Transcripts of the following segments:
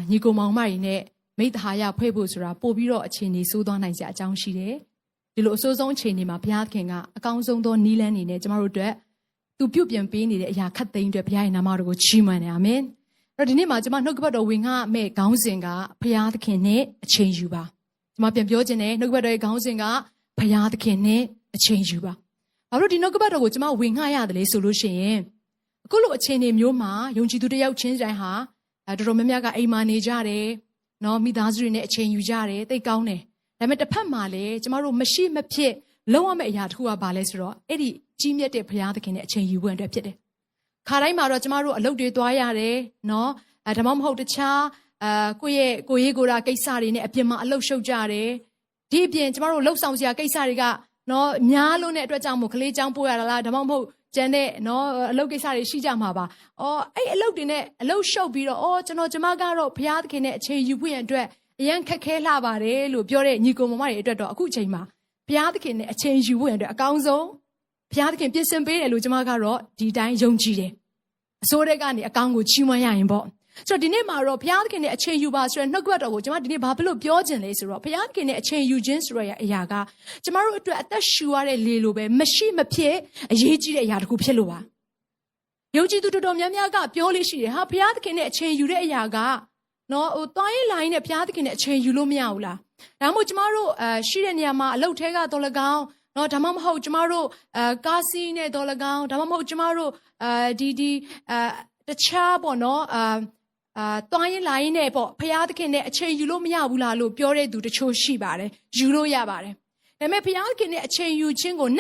ညီကိုမောင်မကြီးနဲ့မိတ္တဟာယဖွဲ့ဖို့ဆိုတာပို့ပြီးတော့အခြေအနေဆိုးသွားနိုင်စရာအကြောင်းရှိတယ်ဒီလိုအဆိုးဆုံးအခြေအနေမှာဘုရားသခင်ကအကောင်းဆုံးသောနီးလန်းနေနဲ့ကျမတို့အတွက်သူပြုတ်ပြန်ပေးနေတဲ့အရာခတ်သိမ်းအတွက်ဘုရားရဲ့နာမတော်ကိုချီးမွမ်းတယ်အာမင်အဲ့တော့ဒီနေ့မှာကျမနှုတ်ကပတ်တော်ဝင်ငါမဲ့ခေါင်းစဉ်ကဘုရားသခင်နဲ့အချိန်ယူပါကျမပြန်ပြောခြင်းနဲ့နှုတ်ကပတ်တော်ရဲ့ခေါင်းစဉ်ကဘုရားသခင်နဲ့အချိန်ယူပါဘာလို့ဒီနှုတ်ကပတ်တော်ကိုကျမဝင်ငါရတယ်လဲဆိုလို့ရှိရင်အခုလိုအခြေအနေမျိုးမှာယုံကြည်သူတစ်ယောက်ချင်းတိုင်းဟာတော်တော်များများကအိမ်မာနေကြတယ်နော်မိသားစုတွေနဲ့အချိန်ယူကြတယ်သိကောင်းတယ်ဒါပေမဲ့တစ်ဖက်မှာလည်းကျမတို့မရှိမဖြစ်လုံးဝမဲ့အရာတစ်ခုကဘာလဲဆိုတော့အဲ့ဒီကြီးမြတ်တဲ့ဘုရားသခင်နဲ့အချိန်ယူဖို့အတွက်ဖြစ်တယ်ခါတိုင်းမှာတော့ကျမတို့အလုပ်တွေသွားရတယ်နော်ဒါမှမဟုတ်တခြားကိုယ့်ရဲ့ကိုယ်ရေးကိုယ်ရာကိစ္စတွေနဲ့အပြင်မှာအလုပ်ရှုပ်ကြတယ်ဒီအပြင်ကျမတို့လှုပ်ဆောင်စရာကိစ္စတွေကနော်များလုံးတဲ့အတွက်ကြောင့်မို့ကလေးချောင်းပို့ရတာလားဒါမှမဟုတ်ကျန်တဲ့နော်အလုပ်ကိစ္စတွေရှိကြမှာပါအဲ့အလုပ်တွေနဲ့အလုပ်ရှုပ်ပြီးတော့ကျမကတော့ဘုရားသခင်နဲ့အချိန်ယူဖို့ရန်အတွက်အရန်ခက်ခဲလှပါတယ်လို့ပြောတဲ့ညီကိုမမတွေအတွက်တော့အခုအချိန်မှာဘုရားသခင်နဲ့အချိန်ယူဖို့ရန်အတွက်အကောင်းဆုံးဘုရားသခင်ပြင်ဆင်ပေးတယ်လို့ကျမကတော့ဒီတိုင်းယုံကြည်တယ်အစိုးရကနေအကောင်းကိုချီးမွမ်းရရင်ပေါ့ဆိုတော့ဒီနေ့မှာတော့ဘုရားသခင်နဲ့အချိန်ယူပါဆိုတဲ့နှုတ်ကပတ်တော်ကိုကျမဒီနေ့ဘာဖြစ်လို့ပြောခြင်းလဲဆိုတော့ဘုရားသခင်နဲ့အချိန်ယူခြင်းဆိုတဲ့အရာကကျမတို့အတွက်အသက်ရှူရတဲ့လေလိုပဲမရှိမဖြစ်အရေးကြီးတဲ့အရာတစ်ခုဖြစ်လို့ပါယုံကြည်သူတော်များများကပြောလို့ရှိတယ်ဟာဘုရားသခင်နဲ့အချိန်ယူတဲ့အရာကနော်သွားရင်လာရင်နဲ့ဘုရားသခင်နဲ့အချိန်ယူလို့မရဘူးလားဒါမှမဟုတ်ကျမတို့ရှိတဲ့နေရာမှာအလုပ်ထဲကတော့၎င်းနော်ဒါမှမဟုတ်ကျမတို့ကားစီးနဲ့တော့၎င်းဒါမှမဟုတ်ကျမတို့တခြားပေါ့နော်သွားရင်လာရင်နဲ့ပေါ့ဘုရားသခင်နဲ့အချိန်ယူလို့မရဘူးလားလို့ပြောတဲ့သူတချို့ရှိပါတယ်ယူလို့ရပါတယ်ဒါပေမဲ့ဘုရားသခင်နဲ့အချိန်ယူခြင်းကိုန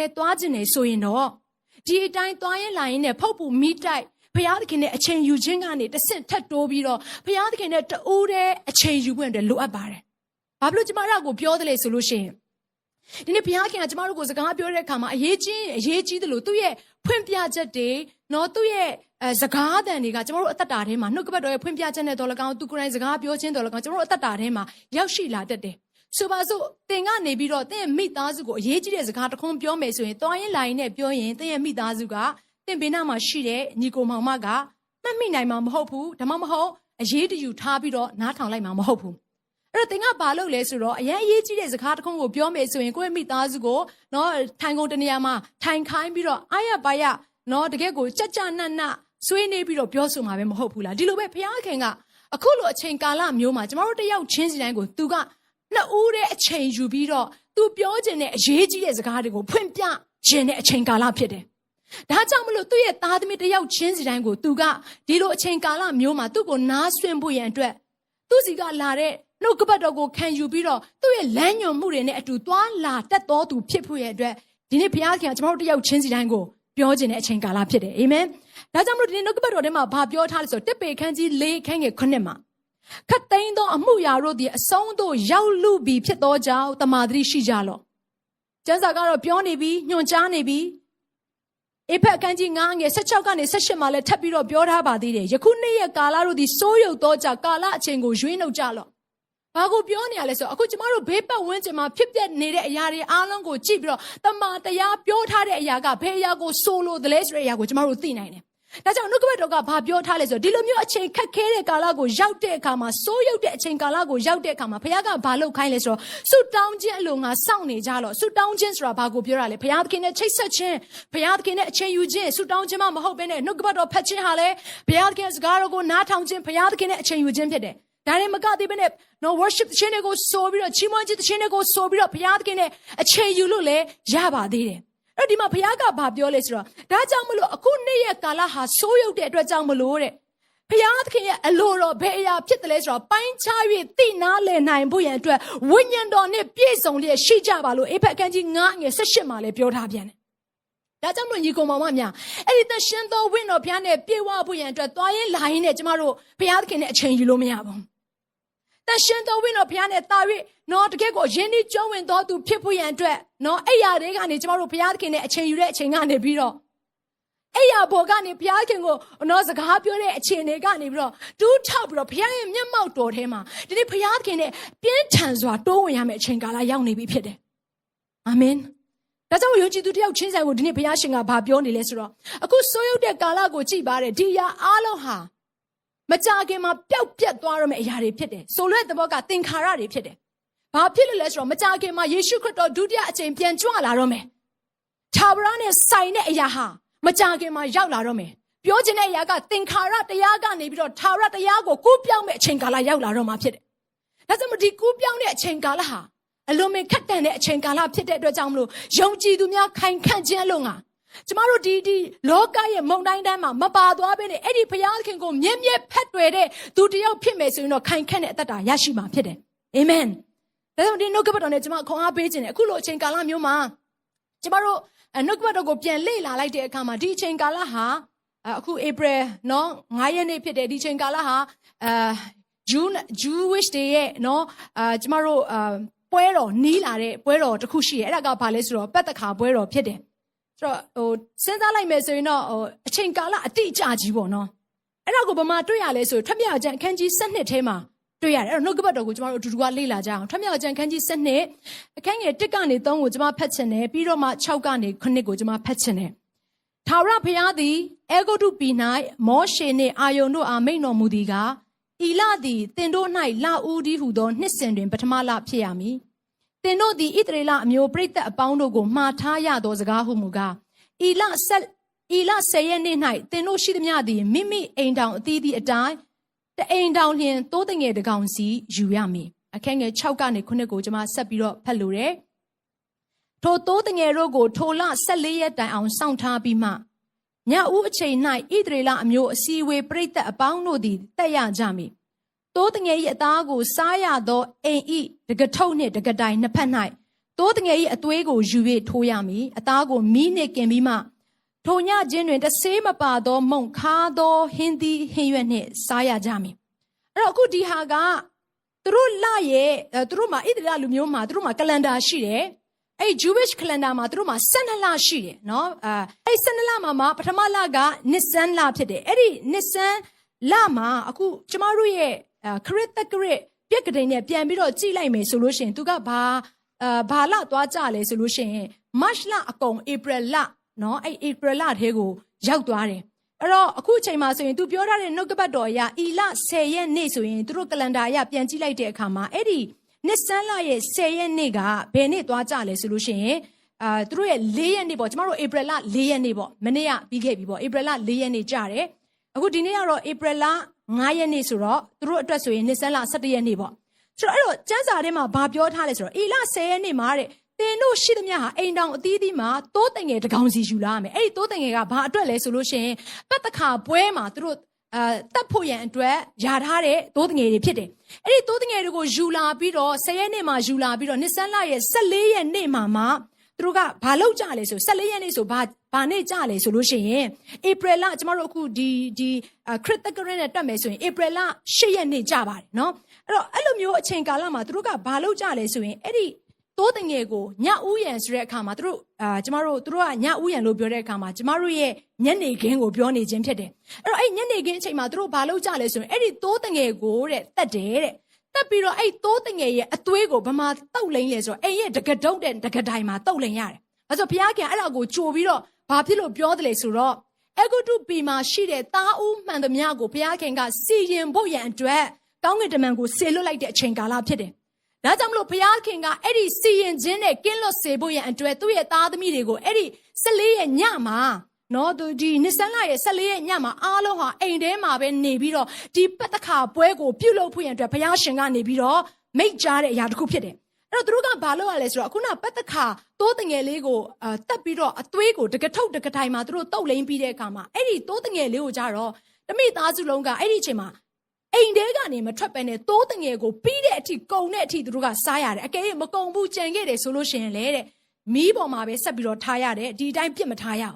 က်သွားခြင်းနေဆိုရင်တော့ဒီအတိုင်းသွားရင်လာရင်နဲ့ဖုတ်ပူမိတိုက်ဘုရားသခင်နဲ့အချိန်ယူခြင်းကနေတစ်ဆင့်ထပ်တိုးပြီးတော့ဘုရားသခင်နဲ့တူးတဲ့အချိန်ယူခွင့်တွေလိုအပ်ပါတယ်ဘာဖြစ်လို့ကျမတို့ကိုပြောတယ်လေဆိုလို့ရှိရင်ဒီနေ့ဘုရားခင်ကကျမတို့ကိုစကားပြောတဲ့အခါမှာအရေးကြီးတယ်လို့သူ့ရဲ့ဖွင့်ပြချက်တွေနော်သူ့ရဲ့စကားအသံတွေကကျမတို့အသက်တာထဲမှာနှုတ်ကပတ်တော်ရဲ့ဖွင့်ပြချက်နဲ့တော်၎င်းသူကိုယ်တိုင်စကားပြောခြင်းတော်၎င်းကျမတို့အသက်တာထဲမှာရောက်ရှိလာတတ်တယ်ဆိုပါစို့သင်ကနေပြီးတော့သင်ရဲ့မိသားစုကိုအရေးကြီးတဲ့စကားတစ်ခုပြောမယ်ဆိုရင်သွားရင်လာရင်နဲ့ပြောရင်သင်ရဲ့မိသားစုကသင်ဘေးနားမှာရှိတဲ့ညီကိုမောင်မကမှတ်မိနိုင်မှာမဟုတ်ဘူးဒါမှမဟုတ်အရေးတယူထားပြီးတော့နားထောင်လိုက်မှာမဟုတ်ဘူးအဲ့တော့သင်ကဘာလုပ်လဲဆိုတော့အရင်အရေးကြီးတဲ့စကားတစ်ခုကိုပြောမယ်ဆိုရင်ကိုယ့်ရဲ့မိသားစုကိုနော်ထိုင်ကုန်တနေရာမှာထိုင်ခိုင်းပြီးတော့အာရပါရနော်တကယ်ကိုကြကြနတ်ဆွေးနေပြီးတော့ပြောဆိုမှာပဲမဟုတ်ဘူးလားဒီလိုပဲဘုရားခင်ကအခုလိုအချိန်ကာလမျိုးမှာကျမတို့တယောက်ချင်းစီတိုင်းကိုသူကနှစ်ဦးတဲ့အချိန်ယူပြီးတော့သူပြောခြင်းနဲ့အရေးကြီးတဲ့စကားတွေကိုဖွင့်ပြခြင်းနဲ့အချိန်ကာလဖြစ်တယ်ဒါကြောင့်မလို့သူ့ရဲ့သားသမီးတယောက်ချင်းစီတိုင်းကိုသူကဒီလိုအချိန်ကာလမျိုးမှာသူ့ကိုနားဆွင့်ဖို့ရန်အတွက်သူ့စီကလာတဲ့နှုတ်ကပတ်တော်ကိုခံယူပြီးတော့သူ့ရဲ့လမ်းညွှန်မှုတွေနဲ့အတူသွားလာတတ်တော်သူဖြစ်ဖို့ရတဲ့အတွက်ဒီနေ့ဘုရားခင်ကကျမတို့တယောက်ချင်းစီတိုင်းကိုပြောခြင်းတဲ့အချိန်ကာလဖြစ်တယ်အာမင်ဒါကြောင့်မလို့ဒီနေ့နှုတ်ကပတ်တော်ထဲမှာဘာပြောထားလဲဆိုတော့တစ်ပေခန်းကြီး၄ခန်းငယ်9မှာခတ်သိမ်းသောအမှုရာတို့သည်အဆုံးသို့ရောက်လူပြီဖြစ်သောကြောင့်တမာတိရှိကြလော့ကျမ်းစာကတော့ပြောနေပြီညွှန်ကြားနေပြီအေဖက်အခန်းကြီး9ငယ်16ကနေ18မှာလည်းထပ်ပြီးတော့ပြောထားပါသေးတယ်ယခုနေ့ရဲ့ကာလတို့သည်စိုးရုပ်သောကြောင့်ကာလအချိန်ကိုရွေးနှုတ်ကြလော့ဘာကိုပြောနေရလဲဆိုတော့အခုကျမတို့ဘေးပတ်ဝန်းကျင်မှာဖြစ်ပျက်နေတဲ့အရာတွေအားလုံးကိုကြည့်ပြီးတော့တမန်တရားပြောထားတဲ့အရာကဘယ်အရာကိုဆိုလိုသလဲဆိုတဲ့အရာကိုကျမတို့သိနိုင်တယ်ဒါကြောင့်နှုတ်ကပတ်တော်ကဘာပြောထားလဲဆိုတော့ဒီလိုမျိုးအချိန်ခက်ခဲတဲ့ကာလကိုရောက်တဲ့အခါမှာစိုးရုပ်တဲ့အချိန်ကာလကိုရောက်တဲ့အခါမှာဘုရားကဘာလုပ်ခိုင်းလဲဆိုတော့ဆုတောင်းခြင်းအလိုငါစောင့်နေကြလော့ဆုတောင်းခြင်းဆိုတာဘာကိုပြောရလဲဘုရားသခင်နဲ့ချိတ်ဆက်ခြင်းဘုရားသခင်နဲ့အချိန်ယူခြင်းဆုတောင်းခြင်းမှမဟုတ်ဘဲနဲ့နှုတ်ကပတ်တော်ဖတ်ခြင်းဟာလေဘုရားသခင်စကားတော်ကိုနားထောင်ခြင်းဘုရားသခင်နဲ့အချိန်ယူခြင်းဖြစ်တယ်ဒါနဲ့မကသေးဘဲနဲ့နော် worship ခြင်းတွေကိုဆိုပြီးတော့ချီးမွမ်းခြင်းခြင်းတွေကိုဆိုပြီးတော့ဘုရားသခင်နဲ့အချိန်ယူလို့လည်းရပါသေးတယ်အဲ့ဒီမှာဘုရားကဘာပြောလဲဆိုတော့ဒါကြောင့်မလို့အခုနေ့ရဲ့ကာလဟာဆိုးရုပ်တဲ့အတွက်ကြောင့်မလို့တဲ့ဘုရားသခင်ရဲ့အလိုတော်ဘယ်အရာဖြစ်တယ်လဲဆိုတော့ပိုင်းခြား၍သိနာလည်နိုင်ဖို့ရန်အတွက်ဝိညာဉ်တော်နဲ့ပြည့်စုံလျက်ရှိကြပါလို့အေဖက်အခန်းကြီး9ငယ်18မှာလည်းပြောထားပြန်တယ်ဒါကြောင့်မလို့ညီကောင်မောင်မများအဲ့ဒီသရှင်တော်ဝိညာဉ်တော်ဘုရားနဲ့ပြေဝဖို့ရန်အတွက်သွားရင်လာရင်နဲ့ကျမတို့ဘုရားသခင်နဲ့အချိန်ယူလို့မရဘူးတရှင်တော်ဝိညာဉ်တော်ဘုရားနဲ့တာ၍နော်တကယ်ကိုယဉ်ဤကျွမ်းဝင်တော်သူဖြစ်ဖို့ရန်အတွက်နော်အဲ့ရတွေကနေကျမတို့ဘုရားသခင်နဲ့အချိန်ယူတဲ့အချိန်ကနေပြီးတော့အဲ့ရဘောကနေဘုရားခင်ကိုနော်စကားပြောတဲ့အချိန်တွေကနေပြီးတော့တူးထောက်ပြီးတော့ဘုရားရဲ့မျက်မှောက်တော်ထဲမှာဒီနေ့ဘုရားသခင်နဲ့ပြင်းထန်စွာတိုးဝင်ရမယ့်အချိန်ကာလရောက်နေပြီဖြစ်တယ်အာမင်ဒါကြောင့်ယုံကြည်သူတယောက်ချင်းဆိုင်ကိုဒီနေ့ဘုရားရှင်ကဘာပြောနေလဲဆိုတော့အခုစိုးရုပ်တဲ့ကာလကိုကြည်ပါတယ်ဒီအရာအားလုံးဟာ မကြခင်မှာပျောက်ပြတ်သွားရမယ့်အရာတွေဖြစ်တယ်ဆိုလိုတဲ့သဘောကသင်္ခါရတွေဖြစ်တယ်ဘာဖြစ်လို့လဲဆိုတော့မကြခင်မှာယေရှုခရစ်တော်ဒုတိယအကြိမ်ပြန်ကြွလာတော့မယ်ထာဝရနဲ့ဆိုင်တဲ့အရာဟာမကြခင်မှာရောက်လာတော့မယ်ပြောချင်တဲ့အရာကသင်္ခါရတရားကနေပြီးတော့ထာဝရတရားကိုကူးပြောင်းမဲ့အချိန်ကာလရောက်လာတော့မှာဖြစ်တယ်ဒါကြောင့်ဒီကူးပြောင်းတဲ့အချိန်ကာလဟာအလွန်မင်းခက်တန်တဲ့အချိန်ကာလဖြစ်တဲ့အတွက်ကြောင့်မလို့ယုံကြည်သူများခိုင်ခန့်ခြင်းအလို့ငါကျမတို့ဒီလောကရဲ့မုန်တိုင်းတန်းမှာမပါသွားဘဲနဲ့အဲ့ဒီဘုရားခင်ကိုမြဲမြဲဖက်တွယ်တဲ့သူတယောက်ဖြစ်မယ်ဆိုရင်တော့ခိုင်ခန့်တဲ့အသက်တာရရှိမှာဖြစ်တယ်အာမင်ဒါကြောင့်ဒီနှုတ်ကပတ်တော်နဲ့ကျမခွန်အားပေးခြင်းနဲ့အခုလိုအချိန်ကာလမျိုးမှာကျမတို့နှုတ်ကပတ်တော်ကိုပြန်လေ့လာလိုက်တဲ့အခါမှာဒီအချိန်ကာလဟာအခု April နော်9ရက်နေ့ဖြစ်တဲ့ဒီအချိန်ကာလဟာJewish Day ရဲ့နော်ကျမတို့ပွဲတော်နီးလာတဲ့ပွဲတော်တစ်ခုရှိရဲ့အဲ့ဒါကဘာလဲဆိုတော့ပတ်သက်ခါပွဲတော်ဖြစ်တယ်ဆိုတော့စဉ်းစားလိုက်မယ်ဆိုရင်တော့အချိန်ကာလအတိအကျကြီးပေါ့နော်အဲ့ဒါကိုဘာမှတွေ့ရလဲဆိုထွက်မြောက်ကျမ်းအခန်းကြီး7ထဲမှာတွေ့ရတယ်အဲ့တော့နှုတ်ကပတ်တော်ကိုကျမတို့အတူတူကလေ့လာကြအောင်ထွက်မြောက်ကျမ်းအခန်းကြီး7အခန်းငယ်1ကနေ3ကိုကျမဖတ်ချင်တယ်ပြီးတော့မှ6ကနေ9ကိုကျမဖတ်ချင်တယ်ထာဝရဘုရားသည်အေဂုတ္တုပြည်၌မောရှေနှင့်အာယုန်တို့အားမိန့်တော်မူသည်ကားဤလသည်သင်တို့၌လဦးဒီဟုသောနှစ်စဉ်တွင်ပထမလဖြစ်ရမည်သင်တို့သည်ဣသရေလအမျိုးပရိသတ်အပေါင်းတို့ကိုမှားထားရသောစကားဟုမူကားဤလ10ရက်နေ့၌သင်တို့ရှိသမျှသည်မိမိအိမ်တောင်အသီးသီးအတိုင်းတအိမ်တောင်လျင်သိုးတငယ်တကောင်စီယူရမည်အခန်းငယ်6ကနေ9ကိုကျွန်မဆက်ပြီးတော့ဖတ်လို့ရတယ်ထိုသိုးတငယ်တို့ကိုထိုလ14ရက်တိုင်အောင်စောင့်ထားပြီးမှညဦးအချိန်၌ဣသရေလအမျိုးအစည်းအဝေးပရိသတ်အပေါင်းတို့သည်တက်ရကြမည်သိုးတငယ်၏အသားကိုစားရသောအိမ်၏တကထုပ်နှင့်တကတိုင်နှစ်ဖက်၌သိုးတငယ်၏အသွေးကိုယူ၍ထိုးရမည်အသားကိုမီးနှင့်กินပြီးမှထိုညခြင်းတွင်တဆေးမပါသောမုန့်ခါသောဟင်းသီးဟင်းရွက်နှင့်စားရကြမည်အဲ့တော့အခုဒီဟာကသူတို့လရဲ့သူတို့မှာဣသရေလလူမျိုးမှာသူတို့မှာကလန်ဒါရှိတယ်အဲ့ Jewish calendar မှာသူတို့မှာ12လရှိတယ်နော်အဲ့12လမှာပထမလကနှစ်ဆန်းလဖြစ်တယ်အဲ့ဒီနှစ်ဆန်းလမှာအခုကျမတို့ရဲ့ခရစ်တက္ကရပြက်ကတိန်နဲ့ပြန်ပြီးတော့ကြည့်လိုက်မယ်ဆိုလို့ရှိရင်သူကဘာလသွားကြလဲဆိုလို့ရှိရင် March လအကုန် April လနော်အဲ့ April လထဲကိုရောက်သွားတယ်အဲ့တော့အခုအချိန်မှာဆိုရင်သူပြောထားတဲ့နှုတ်ကပတ်တော်အရဤလ10ရက်နေ့ဆိုရင်သူတို့ကလန်ဒါအရပြန်ကြည့်လိုက်တဲ့အခါမှာအဲ့ဒီနှစ်ဆန်းလရဲ့10ရက်နေ့ကဘယ်နေ့သွားကြလဲဆိုလို့ရှိရင်သူတို့ရဲ့4ရက်နေ့ပေါ့ကျမတို့ April လ4ရက်နေ့ပေါ့မနေ့ကပြီးခဲ့ပြီပေါ့ April လ4ရက်နေ့ကြတယ်အခုဒီနေ့ကတော့ April လ9ရက်နေ့ဆိုတော့သူတို့အတွက်ဆိုရင်နှစ်ဆန်းလ17ရက်နေ့ပေါ့ဆိုတော့အဲ့တော့ကျမ်းစာထဲမှာဘာပြောထားလဲဆိုတော့ဤလ10ရက်နေ့မှာတဲ့သင်တို့ရှိသမျှဟာအိမ်တောင်အသီးသီးမှာသိုးတငယ်တကောင်စီယူလာရမယ်အဲ့ဒီသိုးတငယ်ကဘာအတွက်လဲဆိုလို့ရှိရင်ပတ်သက်ခါပွဲမှာသူတို့တတ်ဖို့ရန်အတွက်ယာထားတဲ့သိုးတငယ်တွေဖြစ်တယ်အဲ့ဒီသိုးတငယ်တွေကိုယူလာပြီးတော့10ရက်နေ့မှာယူလာပြီးတော့နှစ်ဆန်းလရဲ့14ရက်နေ့မှာသူတို့ကဘာလုပ်ကြလဲဆို14ရက်နေ့ဆိုဘာနေ့ကြလဲဆိုလို့ရှိရင် April လကျမတို့အခုဒီခရစ်တက္ကရာနဲ့တက်မယ်ဆိုရင် April လ10ရက်နေ့ကြပါတယ်နော်အဲ့လိုမျိုးအချိန်ကာလမှာသူတို့ကဘာလုပ်ကြလဲဆိုရင်အဲ့ဒီသိုးတငယ်ကိုညဦးရန်ဆိုတဲ့အခါမှာသူတို့ကညဦးရန်လို့ပြောတဲ့အခါမှာကျမတို့ရဲ့ညနေခင်းကိုပြောနေခြင်းဖြစ်တယ်အဲ့တော့အဲ့ညနေခင်းအချိန်မှာသူတို့ဘာလုပ်ကြလဲဆိုရင်အဲ့ဒီသိုးတငယ်ကိုတဲ့တက်တယ်တဲ့တက်ပြီးတော့အဲ့သိုးတငယ်ရဲ့အသွေးကိုဗမာတုတ်လိမ့်လဲဆိုတော့အဲ့ရဲ့တကတုတ်တဲ့တကတိုင်မှာတုတ်လိမ့်ရတယ်အဲ့ဆိုဘုရားခင်အဲ့ဒါကိုကြိုပြီးတော့ဘာဖြစ်လို့ပြောတယ်လဲဆိုတော့အေဂုတ္တုပြည်မှာရှိတဲ့သားဦးမှန်သမျှကိုဘုရားခင်ကစီရင်ဖို့ရန်အတွက်ကောင်းကင်တမန်ကိုဆေလွတ်လိုက်တဲ့အချိန်ကာလဖြစ်တယ်ဒါကြောင့်မလို့ဘုရားခင်ကအဲ့ဒီစီရင်ခြင်းနဲ့ကင်းလွတ်စေဖို့ရန်အတွက်သူ့ရဲ့သားသမီးတွေကိုအဲ့ဒီ14ရက်ညမှာနော်ဒီနှစ်ဆန်းလရဲ့14ရက်ညမှာအားလုံးဟာအိမ်ထဲမှာပဲနေပြီးတော့ဒီပတ်သက်ခါပွဲကိုပြုလုပ်ဖို့ရန်အတွက်ဘုရားရှင်ကနေပြီးတော့မိန့်ကြားတဲ့အရာတစ်ခုဖြစ်တယ်အဲ့တော့သူတို့ကဘာလုပ်ရလဲဆိုတော့အခုနပတ်သက်ခါသိုးတငယ်လေးကိုတက်ပြီးတော့အသွေးကိုတကထုပ်တကတိုင်မှာသူတို့တုတ်လိမ့်ပြီးတဲ့အခါမှာအဲ့ဒီသိုးတငယ်လေးကိုကြတော့တမိသားစုလုံးကအဲ့ဒီအချိန်မှာအိမ်ထဲကနေမထွက်ပဲနဲ့သိုးတငယ်ကိုပြီးတဲ့အထိကုံတဲ့အထိသူတို့ကစားရတယ်အကယ်၍မကုံဘူးကြံခဲ့တယ်ဆိုလို့ရှိရင်လေတဲ့မီးပေါ်မှာပဲဆက်ပြီးတော့ထားရတယ်ဒီအတိုင်းပြစ်မထားရအောင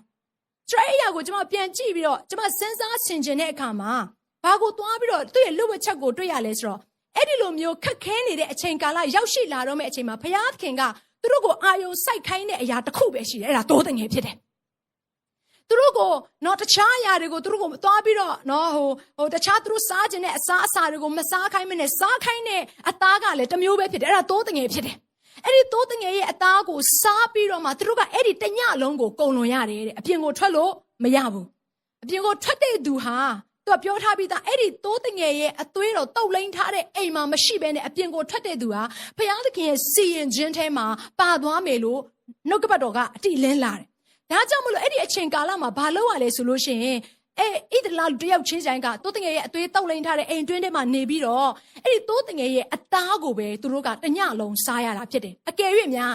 ်ဆိုတော့အဲ့အရာကိုကျွန်မပြန်ကြည့်ပြီးတော့ကျွန်မစဉ်းစားဆင်ခြင်တဲ့အခါမှာဘာကိုသွားပြီးတော့သူ့ရဲ့လူဝက်ချက်ကိုတွေ့ရလဲဆိုတော့အဲ့ဒီလိုမျိုးခက်ခဲနေတဲ့အချိန်ကာလရောက်ရှိလာတော့မယ့်အချိန်မှာဘုရားသခင်ကသူတို့ကိုအာယုံစိုက်ခိုင်းတဲ့အရာတစ်ခုပဲရှိတယ်အဲ့ဒါသိုးတငယ်ဖြစ်တယ်သူတို့ကိုနော်တခြားအရာတွေကိုသူတို့ကိုသွားပြီးတော့နော်ဟိုတခြားသူတို့စားခြင်းနဲ့အစားအစာတွေကိုမစားခိုင်းမနဲ့စားခိုင်းတဲ့အသားကလည်းတစ်မျိုးပဲဖြစ်တယ်အဲ့ဒါသိုးတငယ်ဖြစ်တယ်အဲ့ဒီသိုးတငယ်ရဲ့အသားကိုစားပြီးတော့မှသူတို့ကအဲ့ဒီတညလုံးကိုကုန်လွန်ရတယ်တဲ့အပြင်ကိုထွက်လို့မရဘူးအပြင်ကိုထွက်တဲ့သူဟာသူ သူကပြောထားပြီးသားအဲ့ဒီတိုးတငယ်ရဲ့အသွေးတော်တုပ်လိမ့်ထားတဲ့အိမ်မှာမရှိဘဲနဲ့အပြင်ကိုထွက်တဲ့သူဟာဘုရားသခင်ရဲ့စီရင်ခြင်းထဲမှာပါသွားမယ်လို့နှုတ်ကပတ်တော်ကအတိလင်းလာတယ်။ဒါကြောင့်မလို့အဲ့ဒီအချိန်ကာလမှာဘာလုပ်ရလဲဆိုလို့ရှိရင်ဣသလလူတယောက်ချင်းဆိုင်ကတိုးတငယ်ရဲ့အသွေးတုပ်လိမ့်ထားတဲ့အိမ်တွင်းထဲမှာနေပြီးတော့အဲ့ဒီတိုးတငယ်ရဲ့အသားကိုပဲသူတို့ကတညလုံးစားရတာဖြစ်တယ်။အကယ်၍များ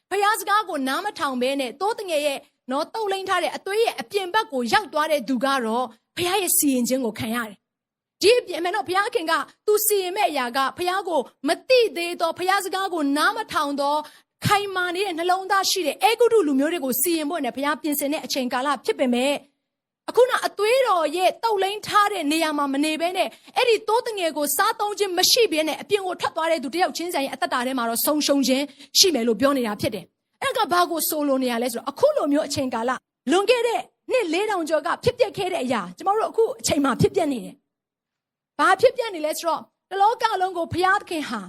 ဘုရားစကားကိုနားမထောင်ဘဲနဲ့တိုးတငယ်ရဲ့နော်တုပ်လိမ့်ထားတဲ့အသွေးရဲ့အပြင်ဘက်ကိုရောက်သွားတဲ့သူကတော့ဘုရားရဲ့စီရင်ခြင်းကိုခံရတယ်။ဒီအပြင်မှာတော့ဘုရားခင်ကသူစီရင်မဲ့အရာကဘုရားကိုမသိသေးတော့ဘုရားစကားကိုနားမထောင်တော့ခိုင်မာနေတဲ့နှလုံးသားရှိတဲ့အေဂုတုလူမျိုးတွေကိုစီရင်ဖို့နဲ့ဘုရားပြင်ဆင်တဲ့အချိန်ကာလဖြစ်ပေမဲ့အခုနအသွေးတော်ရဲ့တုပ်လိမ့်ထားတဲ့နေရာမှာမနေဘဲနဲ့အဲ့ဒီတိုးတငယ်ကိုစားသုံးခြင်းမရှိဘဲနဲ့အပြင်ကိုထွက်သွားတဲ့သူတယောက်ချင်းဆိုင်ရဲ့အသက်တာထဲမှာတော့ဆုံးရှုံးခြင်းရှိမယ်လို့ပြောနေတာဖြစ်တယ်။အဲ့ကဘာကိုဆိုလိုနေရလဲဆိုတော့အခုလိုမျိုးအချိန်ကာလလွန်ခဲ့တဲ့နှစ်4000ကျော်ကဖြစ်ပျက်ခဲ့တဲ့အရာကျမတို့အခုအချိန်မှာဖြစ်ပျက်နေတယ်။ဘာဖြစ်ပျက်နေလဲဆိုတော့တလောကလုံးကိုဘုရားသခင်ဟာ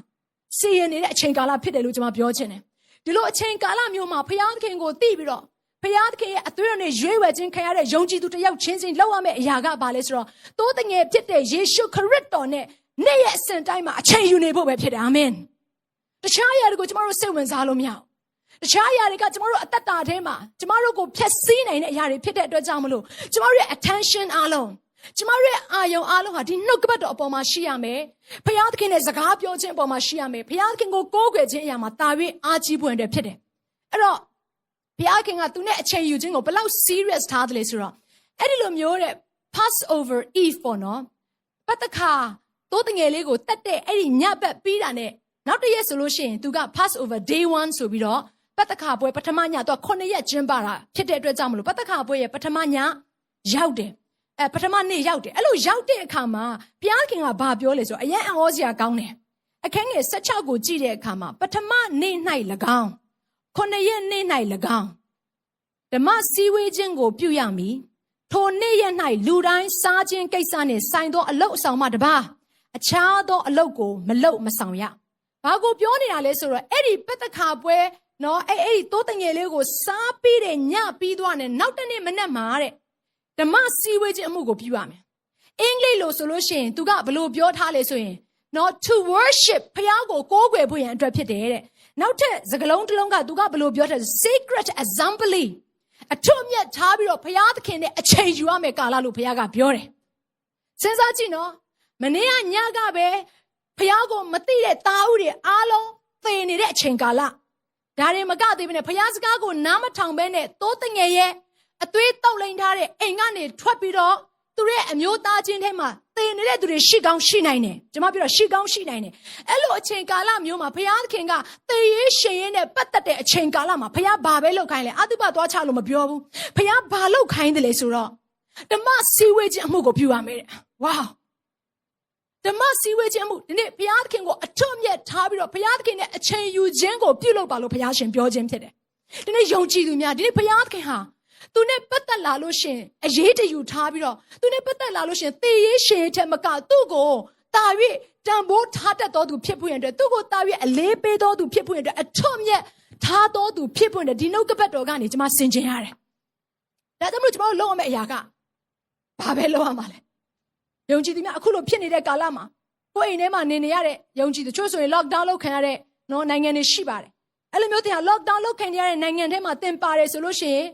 စီရင်နေတဲ့အချိန်ကာလဖြစ်တယ်လို့ကျွန်မပြောချင်တယ်။ဒီလိုအချိန်ကာလမျိုးမှာဘုရားသခင်ကိုသိပြီးတော့ဘုရားသခင်ရဲ့အသွေးတော်နဲ့ရွေးဝယ်ခြင်းခံရတဲ့ယုံကြည်သူတစ်ယောက်ချင်းစီလောက်ရမယ့်အရာကဘာလဲဆိုတော့တိုးတငယ်ဖြစ်တဲ့ယေရှုခရစ်တော်နဲ့နေ့ရက်အစဉ်တိုင်းမှာအချိန်ယူနေဖို့ပဲဖြစ်တယ်အာမင်။တခြားအရာတွေကိုကျမတို့စိတ်ဝင်စားလို့မရဘူး။တခြားအရာတွေကကျမတို့အသက်တာထဲမှာကျမတို့ကိုဖျက်ဆီးနိုင်တဲ့အရာတွေဖြစ်တဲ့အတွက်ကြောင့်မလို့ကျမတို့ရဲ့ attention အားလုံးကျမတို့ရဲ့အာယုံအားလုံးဟာဒီနှုတ်ကပတ်တော်အပေါ်မှာရှိရမယ်။ဘုရားသခင်ရဲ့စကားပြောခြင်းအပေါ်မှာရှိရမယ်။ဘုရားသခင်ကိုကိုးကွယ်ခြင်းအရာမှာတာ၍အားကြီးပွင့်တယ်ဖြစ်တယ်။အဲ့တော့ဘုရားခင်ကသူနဲ့အချိန်ယူခြင်းကိုဘယ်လောက် serious ထားတယ်လဲဆိုတော့အဲ့ဒီလိုမျိုးတဲ့ Passover Eve ပေါ့နော်။ပတ်သက်ခါတိုးတငယ်လေးကိုတတ်တဲ့အဲ့ဒီညဘက်ပြီးတာနဲ့နောက်တစ်ရက်ဆိုလို့ရှိရင်သူက Passover Day 1ဆိုပြီးတော့ပတ်သက်ခါပွဲပထမညတော့9ရက်ကျင်းပတာဖြစ်တဲ့အတွက်ကြောင့်မလို့ပတ်သက်ခါပွဲရဲ့ပထမညရောက်တယ်။ပထမနေ့ရောက်တယ်။အဲ့လိုရောက်တဲ့အခါမှာဘုရားခင်ကဘာပြောလဲဆိုတော့အရင်အဟောစရာကောင်းတယ်။အခန်းငယ်16ကိုကြည့်တဲ့အခါမှာပထမနေ့၌၎င်း9ရက်နေ့၌၎င်းဓမ္မစည်းဝေးခြင်းကိုပြုရမည်ထိုနေ့ရက်၌လူတိုင်းစားခြင်းကိစ္စနှင့်ဆိုင်သောအလုပ်အဆောင်မှတပါအခြားသောအလုပ်ကိုမလုပ်မဆောင်ရဘာကိုပြောနေတာလဲဆိုတော့အဲ့ဒီပတ္တခါပွဲနော်အဲ့ဒီတိုးတငယ်လေးကိုစားပြီးတဲ့ညပြီးသွားတယ်နောက်တနေ့မနက်မှာတဲ့ဓမ္မစည်းဝေးခြင်းအမှုကိုပြုရမယ်အင်္ဂလိပ်လိုဆိုလို့ရှိရင်သူကဘလို့ပြောထားလဲဆိုရင်နော် to worship ဘုရားကိုကိုးကွယ်ဖို့ရန်အတွက်ဖြစ်တယ်တဲ့နောက်ထပ်စကားလုံးတစ်လုံးကသူကဘလို့ပြောထားလဲ sacred assembly အထွတ်အမြတ်ထားပြီးတော့ဘုရားသခင်နဲ့အချိန်ယူရမယ်ကာလလို့ဘုရားကပြောတယ်စဉ်းစားကြည့်နော်မနေ့ကညကပဲဘုရားကိုမသိတဲ့တာဥတွေအားလုံးသေနေတဲ့အချိန်ကာလဒါတွေမကသေးဘဲနဲ့ဘုရားစကားကိုနားမထောင်ဘဲနဲ့တိုးတငယ်ရဲ့အသွေးတောက်လိန်ထားတဲ့အိမ်ကနေထွက်ပြီးတော့သူရဲ့အမျိုးသားချင်းထဲမှာသေနေတဲ့သူတွေရှိကောင်းရှိနိုင်တယ်ကျွန်မပြောတော့ရှိကောင်းရှိနိုင်တယ်အဲ့လိုအချိန်ကာလမျိုးမှာဘုရားသခင်ကသေရေးရှင်ရေးနဲ့ပတ်သက်တဲ့အချိန်ကာလမှာဘုရားဘာပဲလုပ်ခိုင်းလဲအတုပသွားချလို့မပြောဘူးဘုရားဘာလုပ်ခိုင်းတယ်လဲဆိုတော့ဓမ္မစည်းဝေးခြင်းအမှုကိုပြုရမယ်တဲ့ဝါဓမ္မစည်းဝေးခြင်းအမှုဒီနေ့ဘုရားသခင်ကိုအထွတ်အမြတ်ထားပြီးတော့ဘုရားသခင်နဲ့အချိန်ယူခြင်းကိုပြုလုပ်ပါလို့ဘုရားရှင်ပြောခြင်းဖြစ်တယ်ဒီနေ့ယုံကြည်သူများဒီနေ့ဘုရားသခင်ဟာသူနဲ့ပတ်သက်လာလို့ရှင်အရေးတယူထားပြီးတော့သူနဲ့ပတ်သက်လာလို့ရှင်သေရေးရှင်ရဲ့ထက်မကသူ့ကိုတာ၍တန်ဖိုးထားတတ်တော်သူဖြစ်ဖို့ရတဲ့သူ့ကိုတာ၍အလေးပေးတော်သူဖြစ်ဖို့ရတဲ့အထွတ်အမြတ်ထားတော်သူဖြစ်ဖို့ရတဲ့ဒီနှုတ်ကပတ်တော်ကနေကျွန်မဆင်ခြင်ရတယ်။ဒါကြောင့်မို့ကျွန်တော်တို့လုပ်ရမယ့်အရာကဘာပဲလုပ်ရမှာလဲ။ယုံကြည်သူများအခုလိုဖြစ်နေတဲ့ကာလမှာကိုယ်အိမ်ထဲမှာနေရတဲ့ယုံကြည်သူချို့ဆိုရင် lockdown လုပ်ခံရတဲ့နော်နိုင်ငံတွေရှိပါတယ်။အဲ့လိုမျိုးတင်ဟာ lockdown လုပ်ခံရတဲ့နိုင်ငံထဲမှာတင်ပါတယ်ဆိုလို့ရှိရင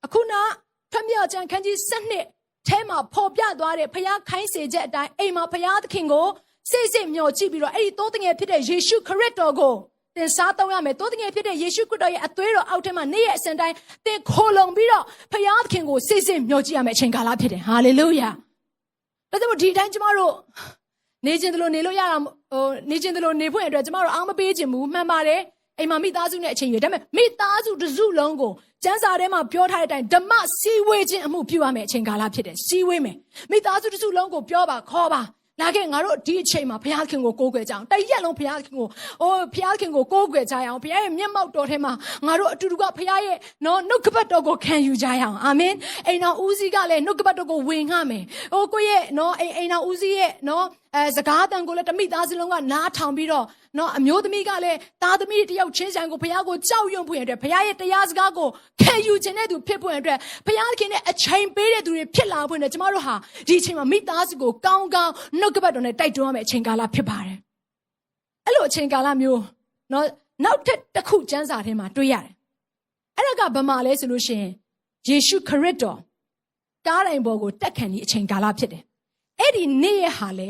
်အခုနဖျက်ကျန်ခန်းကြီး7ထဲမှာပေါ်ပြသွားတဲ့ဖျားခိုင်းစေချက်အတိုင်းအိမ်မှာဖျားသခင်ကိုစိတ်မျှော်ကြည့်ပြီးတော့အဲ့ဒီတိုးတငယ်ဖြစ်တဲ့ယေရှုခရစ်တော်ကိုသင်စားသုံးရမယ်တိုးတငယ်ဖြစ်တဲ့ယေရှုခရစ်တော်ရဲ့အသွေးတော်အောက်ထဲမှာနေ့ရက်အစဉ်တိုင်းသင်ခိုလုံပြီးတော့ဖျားသခင်ကိုစိတ်မျှော်ကြည့်ရမယ်အချိန်ကာလဖြစ်တယ်ဟာလေလုယာဒါကြောင့်ဒီတိုင်းကျမတို့နေခြင်းတလို့နေလို့ရတာနေခြင်းတလို့နေဖို့အတွက်ကျမတို့အားမပေးခြင်းဘူးမှန်ပါတယ်အိမ်မှာမိသားစုနဲ့အချိန်ယူဒါပေမဲ့မိသားစုတစ်စုလုံးကိုကျမ်းစာထဲမှာပြောထားတဲ့အတိုင်းဓမ္မစီဝေးခြင်းအမှုပြုရမယ်အချိန်ကာလဖြစ်တယ်စီဝေးမယ်မိသားစုတစ်စုလုံးကိုပြောပါခေါ်ပါလာခဲ့ငါတို့ဒီအချိန်မှာဘုရားခင်ကိုကိုးကွယ်ကြအောင်တရက်လုံးဘုရားခင်ကိုဘုရားခင်ကိုကိုးကွယ်ကြရအောင်ဘုရားရဲ့မျက်မှောက်တော်ထဲမှာငါတို့အတူတူကဘုရားရဲ့နှုတ်ကပတ်တော်ကိုခံယူကြရအောင်အာမင်အိမ်တော်ဦးစီးကလည်းနှုတ်ကပတ်တော်ကိုဝင်ငှမယ်ကိုယ့်ရဲ့အိမ်တော်ဦးစီးရဲ့ စကားတန်ကိုလည်းတမိသားစလုံးကနားထောင်ပြီးတော့နော်အမျိုးသမီးကလည်းသားသမီးတယောက်ချင်းဆိုင်ကိုဘုရားကိုကြောက်ရွံ့ဖို့အတွက်ဘုရားရဲ့တရားစကားကိုခံယူခြင်းနဲ့သူဖြစ်ဖို့အတွက်ဘုရားသခင်နဲ့အချိန်ပေးတဲ့သူတွေဖြစ်လာဖို့အတွက်ကျမတို့ဟာဒီအချိန်မှာမိသားစုကိုကောင်းကောင်းနှုတ်ကပတ်တော်နဲ့တိုက်တွန်းရမယ့်အချိန်ကာလဖြစ်ပါတယ်အဲ့လိုအချိန်ကာလမျိုးနော်နောက်ထပ်တစ်ခုကျမ်းစာထဲမှာတွေ့ရတယ်အဲ့ဒါကဘာမှလဲဆိုလို့ရှိရင်ယေရှုခရစ်တော်ကားတိုင်ပေါ်ကိုတက်ခံဒီအချိန်ကာလဖြစ်တယ်အဲ့ဒီနေ့ရက်ဟာလ